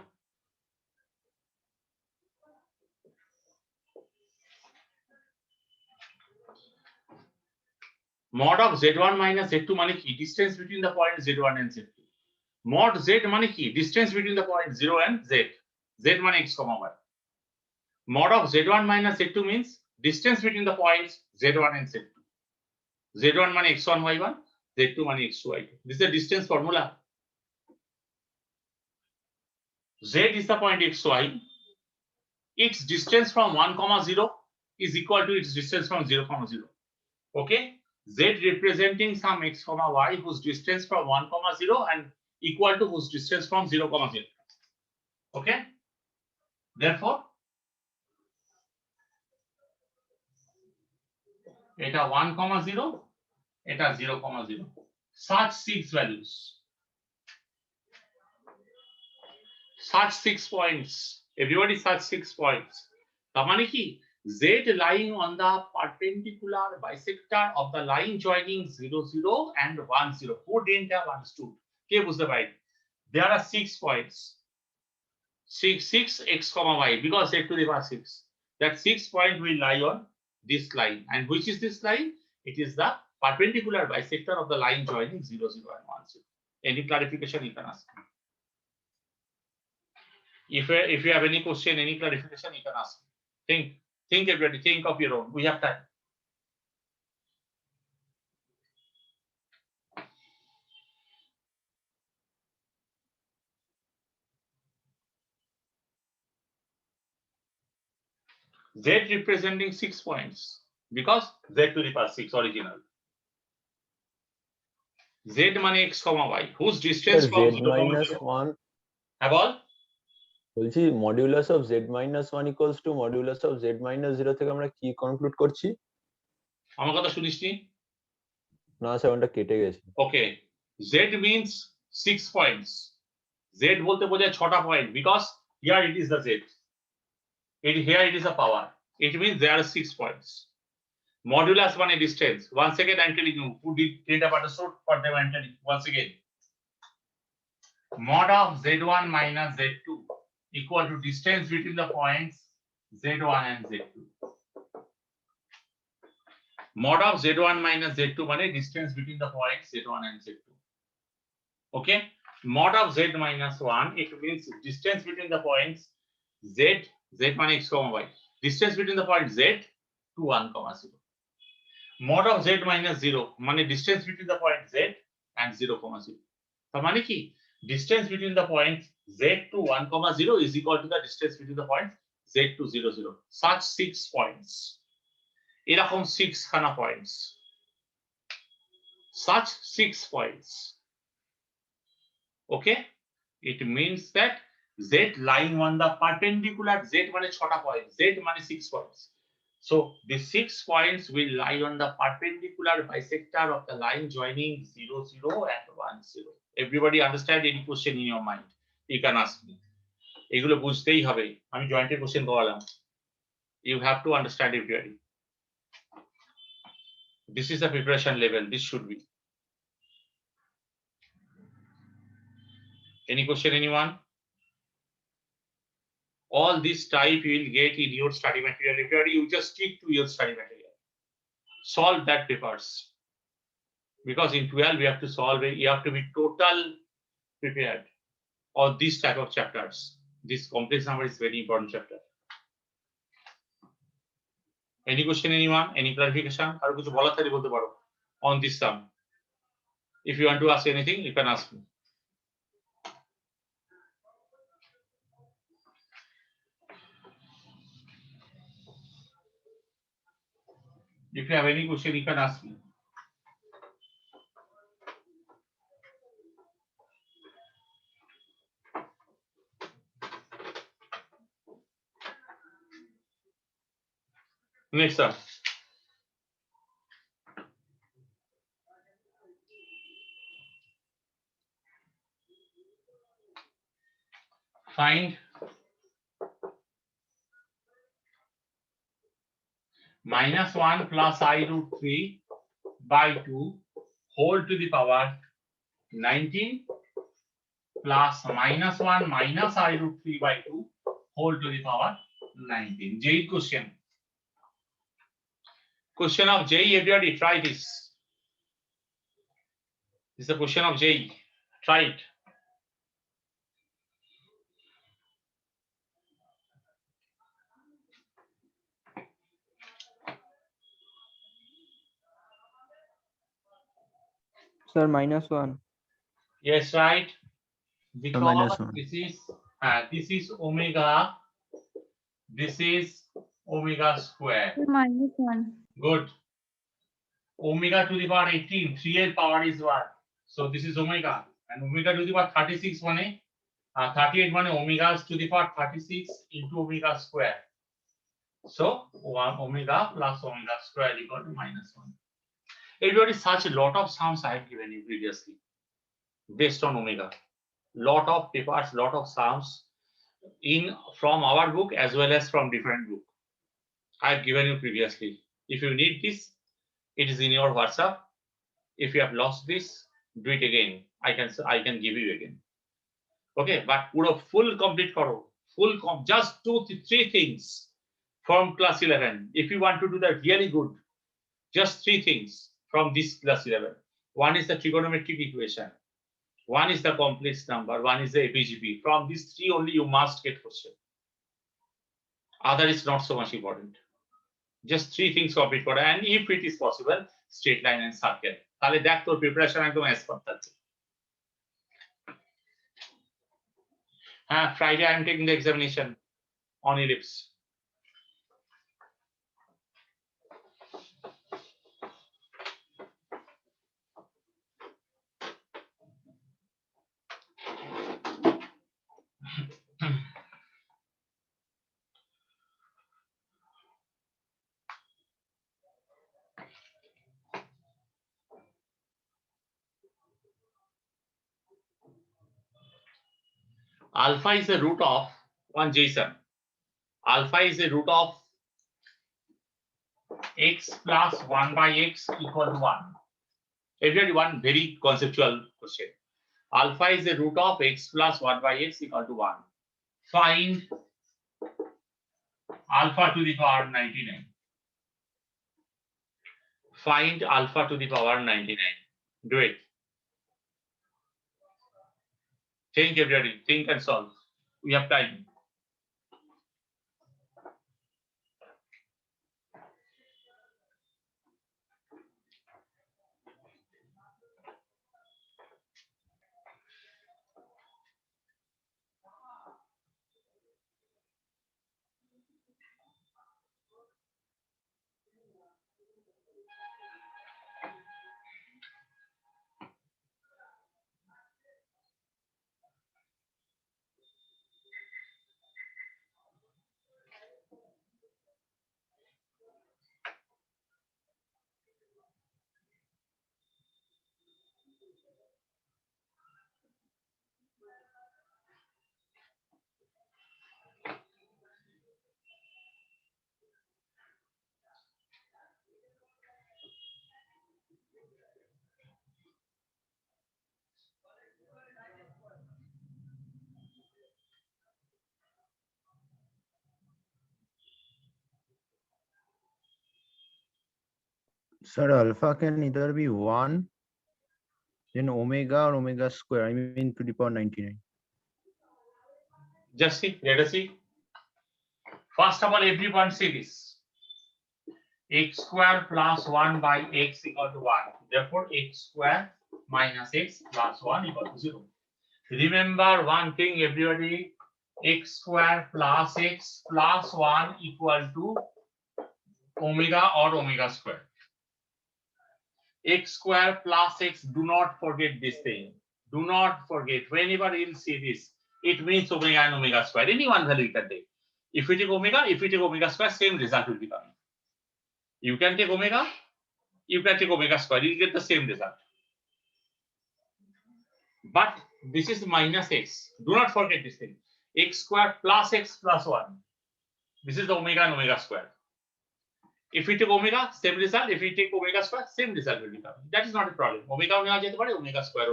Mod of Z1 minus Z2 মানে কি? Distance between the points Z1 and Z2. Mod Z মানে কি? Distance between the points 0 and Z. Z মানে x, y. Mod of Z1 minus Z2 means distance between the points Z1 and Z2. Z1 মানে x1, y1. Z2 মানে x2, y2. This is the distance formula. Z is the point xy. Its distance from 1, 0 is equal to its distance from 0, 0. Okay? Z representing some x, y whose distance from 1, 0 and equal to whose distance from 0, 0. Okay? Therefore, এটা 1, 0, এটা 0, 0. Such 6 values. Such 6 points. Everybody such 6 points. তার মানে কি? Z lying on the perpendicular bisector of the line joining 0, 0 and 1, 0. Who didn't have understood? কে বুঝতে পারেন? There are 6 points. 6 x, y because Z to the power 6. That 6 point will lie on this line. And which is this line? It is the perpendicular bisector of the line joining 0, 0 and 1, 0. Any clarification you can ask me. If you have any question, any clarification, you can ask me. Think everybody, think of your own. We have time. Z representing 6 points because Z to the power 6 original. Z মানে x, y, whose distance from z 0, minus 0. 1 Have all? বলছি modulus of z minus 1 equals to modulus of z minus 0 থেকে আমরা কি conclude করছি? আমার কথা শুনিসনি? না sir ওটা কেটে গেছে। Okay, Z means 6 points. Z বলতে বোঝায় 6টা point because here it is the Z. Here it is a power. It means there are 6 points. Modulus মানে distance. Once again I'm telling you, put it data understood for them I'm telling you once again. Mod of Z1 minus Z2 equal to distance between the points Z1 and Z2. Mod of Z1 minus Z2 মানে distance between the points Z1 and Z2. Okay? Mod of Z minus 1, it means distance between the points Z মানে x, y. Distance between the point Z to 1, 0. Mod of Z minus 0 মানে distance between the point Z and 0, 0. তার মানে কি? Distance between the points Z to 1, 0 is equal to the distance between the points Z to 0, 0. Such 6 points. এরকম 6 খানা points. Such 6 points. Okay? It means that Z lying on the perpendicular, Z মানে 6টা point, Z মানে 6 points. So the 6 points will lie on the perpendicular bisector of the line joining 0, 0 and 1, 0. Everybody understand any question in your mind? You can ask me. এগুলো বুঝতেই হবে। আমি জয়েন্টের question করালাম। You have to understand it really. This is the preparation level. This should be. Any question, anyone? All this type you will get in your study material. If you just stick to your study material. Solve that papers. Because in 12 we have to solve it. You have to be total prepared on this type of chapters. This complex number is very important chapter. Any question, anyone? Any clarification? আর কিছু বলার থাকলে বলতে পারো on this sum. If you want to ask anything, you can ask me. If you have any question, you can ask me. Next up. Find minus 1 plus I root 3 by 2 whole to the power 19 plus minus 1 minus I root 3 by 2 whole to the power 19. J question. Question of J, everybody try this. This is the question of J. Try it. Sir, -1. Yes, right. Because -1. this is omega. This is omega square. -1. Good. Omega to the power 18. 3 power is 1. So this is omega. And omega to the power 36 মানে 38 মানে omega to the power 36 into omega square. So 1 omega plus omega square equal to -1. Everybody, such a lot of sums I have given you previously based on omega. Lot of papers, lot of sums in from our book as well as from different book. I have given you previously. If you need this, it is in your WhatsApp. If you have lost this, do it again. I can give you again. Okay, but put a full complete karo. Just 2-3 things from class 11. If you want to do that really good, just 3 things from this class 11. One is the trigonometric equation. One is the complex number. One is the APGP. From these 3 only you must get question. Other is not so much important. Just 3 things complete for, and if it is possible, straight line and circle. তাহলে দেখ তোর preparation একদম as per থাকছে। হ্যাঁ, Friday I am taking the examination on ellipse. Alpha is the root of one Jason. Alpha is the root of x plus 1 by x equal to 1. Everybody, one very conceptual question. Alpha is the root of x plus 1 by x equal to 1. Find alpha to the power 99. Find alpha to the power 99. Do it. Think, everybody. Think and solve. We have time. Sir, alpha can either be 1, then omega or omega square. I mean to the power 99. Just see. Let us see. First of all, everyone see this. X square plus 1 by x equal to 1. Therefore, x square minus x plus 1 equal to 0. Remember one thing, everybody. X square plus x plus 1 equal to omega or omega square. X square plus x, do not forget this thing. Do not forget. Whenever you'll see this, it means omega and omega square. Any one value you can take. If you take omega square, same result will be coming. You can take omega, you can take omega square, you get the same result. But this is minus x. Do not forget this thing. X square plus x plus 1. This is the omega and omega square. If we take omega, same result. If we take omega square, same result will be coming. That is not a problem. Omega omega square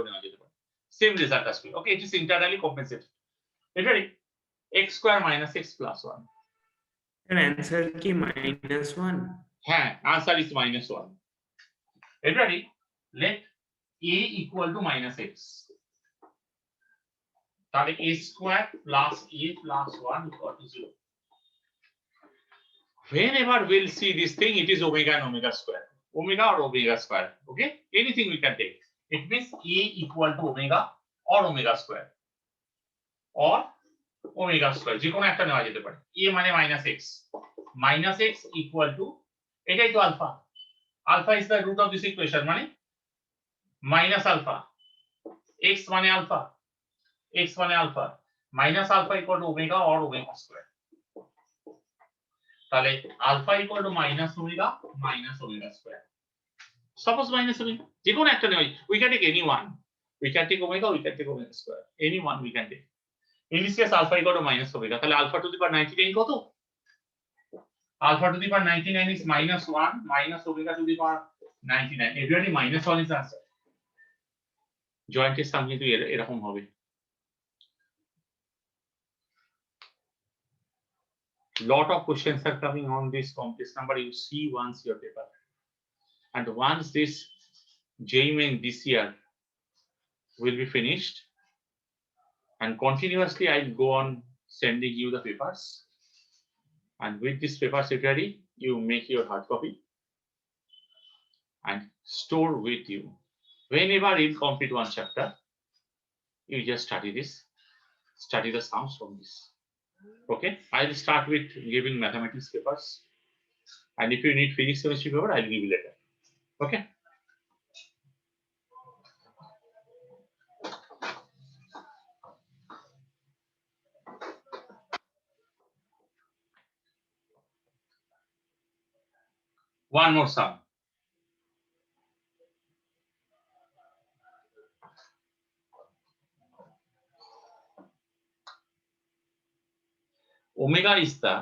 same result as well. Okay, it is internally compensated. Ready? X square minus x plus 1. answer ki -1. Answer is -1. Ready? Let a equal to minus x. তাহলে a square plus a plus 1 equal to 0. Whenever we'll see this thing, it is omega and omega square. Omega or omega square. Okay? Anything we can take. It means a equal to omega or omega square. Or omega square. যে কোনো একটা নেওয়া যেতে পারে। a মানে minus x. Minus x equal to, এটাই তো alpha. Alpha is the root of this equation মানে minus alpha. X মানে alpha. X মানে alpha. Minus alpha equal to omega or omega square. তাহলে alpha equal to minus omega square. Suppose minus omega. যে কোনো একটা নেওয়া, we can take any one. We can take omega, we can take omega square. Any one we can take. In this case, alpha equal to minus omega. তাহলে alpha to the power 99 কত? Alpha to the power 99 is -1 minus omega to the power 99. Everybody -1 is the answer. Joint এর সাম কিন্তু এরকম হবে। Lot of questions are coming on this complex number. You see once your paper, and once this JMain this year will be finished, and continuously I'll go on sending you the papers. And with this paper secretary, you make your hard copy and store with you. Whenever you complete one chapter, you just study this, study the sums from this. Okay, I'll start with giving mathematics papers, and if you need physics chemistry paper, I'll give you later. Okay. One more sum. omega is the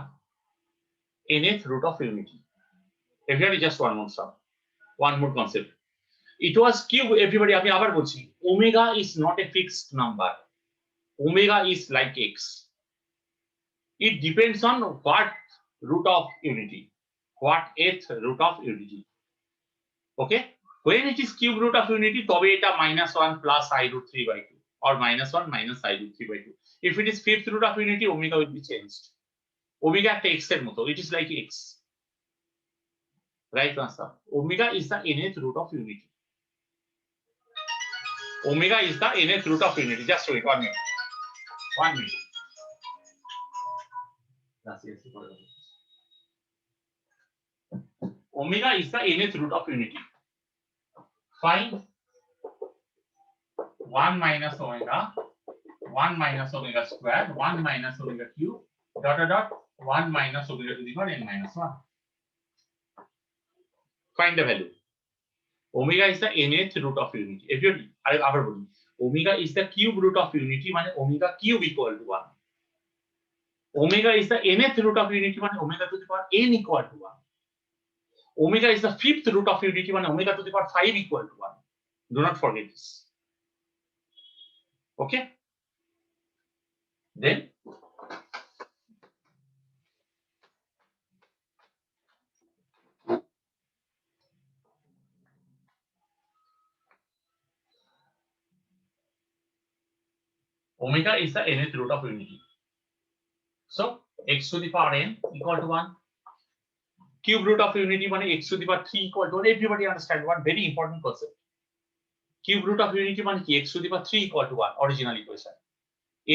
nth root of unity. Everybody just one more sum, one more concept. It was cube. Everybody, আমি আবার বলছি, omega is not a fixed number. Omega is like x. It depends on what root of unity, what nth root of unity. Okay, when it is cube root of unity, তবে এটা -1 plus I root 3 by 2 or -1 minus I root 3 by 2. If it is fifth root of unity, omega will be changed. Omega একটা x এর মতো, it is like x. Right answer. Omega is the nth root of unity. Omega is the nth root of unity. Just wait 1 minute. 1 minute. Omega is the nth root of unity. Find 1 minus omega, 1 minus omega square, 1 minus omega cube, dot dot dot, 1 minus omega to the power n minus 1. Find the value. Omega is the nth root of unity. If you আবার বলি, omega is the cube root of unity, মানে omega cube equal to 1. Omega is the nth root of unity, মানে omega to the power n equal to 1. Omega is the fifth root of unity, মানে omega to the power 5 equal to 1. Do not forget this. Okay? Then omega is the nth root of unity. So x to the power n equal to 1. Cube root of unity মানে x to the power 3 equal to 1. Everybody understand one very important concept. Cube root of unity মানে কি? X to the power 3 equal to 1, original equation.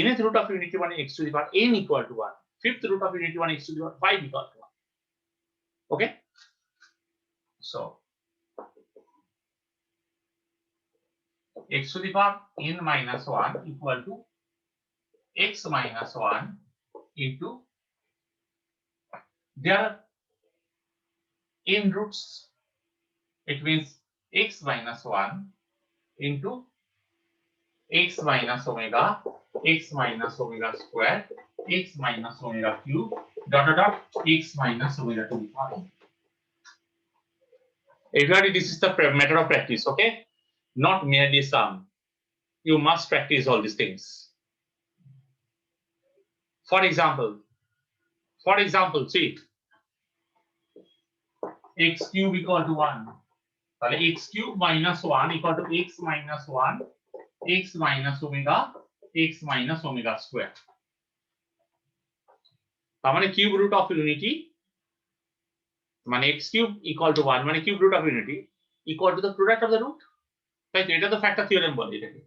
Nth root of unity মানে x to the power n equal to 1. Fifth root of unity মানে x to the power 5 equal to 1. Okay? So x to the power n minus 1 equal to x minus 1 into, there are n roots. It means x minus 1 into x minus omega, x minus omega square, x minus omega cube, dot dot dot, x minus omega to the power. Everybody, this is the matter of practice, okay? Not merely sum. You must practice all these things. For example, see, x cube equal to 1. তাহলে x cube minus 1 equal to x minus 1, x minus omega, x minus omega square. তার মানে cube root of unity মানে x cube equal to 1 মানে cube root of unity equal to the product of the root. তাই তো, এটা তো factor theorem বলে এটাকে।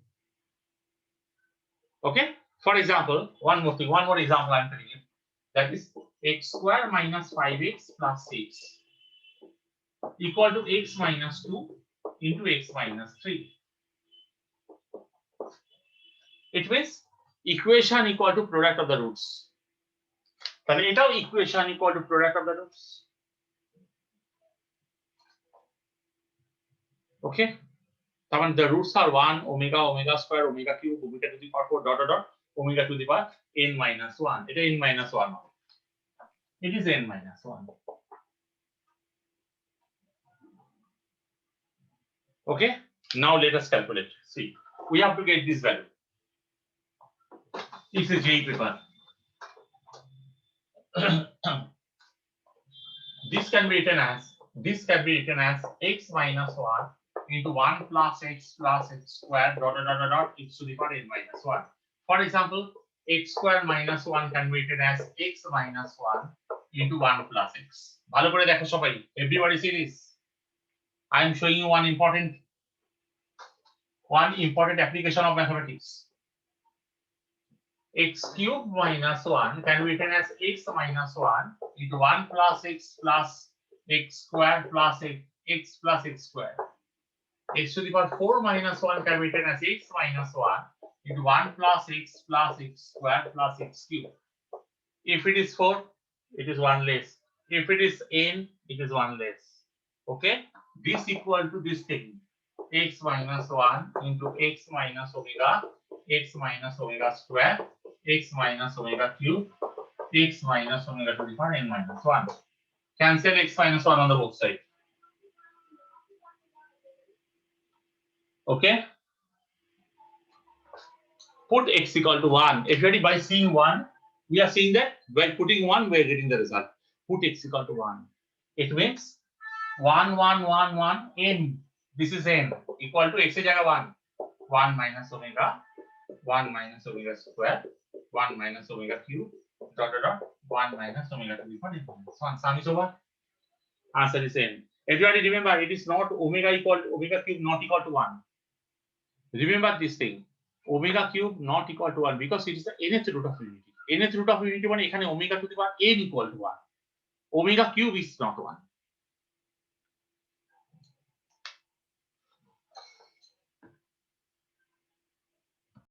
Okay? For example, one more example I am telling you. That is x square minus 5x plus 6 equal to x minus 2 into x minus 3. It means equation equal to product of the roots. তাহলে এটাও equation equal to product of the roots. Okay? তার মানে the roots are 1, omega, omega square, omega cube, omega to the power 4, dot dot dot, omega to the power n minus 1. এটা n minus 1 হবে। It is n minus 1. Okay, now let us calculate. See, we have to get this value. It's a JEE paper. This can be written as x minus 1 into 1 plus x square dot dot dot dot x to the power n minus 1. For example, x square minus 1 can be written as x minus 1 into 1 plus x. ভালো করে দেখো সবাই, everybody see this. I am showing you one important application of mathematics. X cube minus 1 can be written as x minus 1 into 1 plus x square plus x plus x square. X to the power 4 minus 1 can be written as x minus 1 into 1 plus x square plus x cube. If it is 4, it is 1 less. If it is n, it is 1 less. Okay? This equal to this thing. X minus 1 into x minus omega square, x minus omega cube, x minus omega to the power n minus 1. Cancel x minus 1 on the both side. Okay. Put x equal to 1. Actually, by seeing 1, we are seeing that by putting 1, we are getting the result. Put x equal to 1. It means 1, 1, 1, 1, n. This is n equal to x is 1. 1 minus omega square, 1 minus omega cube, dot dot dot, 1 minus omega to the power n minus 1. Sum is over. Answer is n. Everybody remember, it is not omega cube not equal to 1. Remember this thing. Omega cube not equal to 1 because it is the nth root of unity. Nth root of unity means ekhane omega to the power n equal to 1. Omega cube is not 1.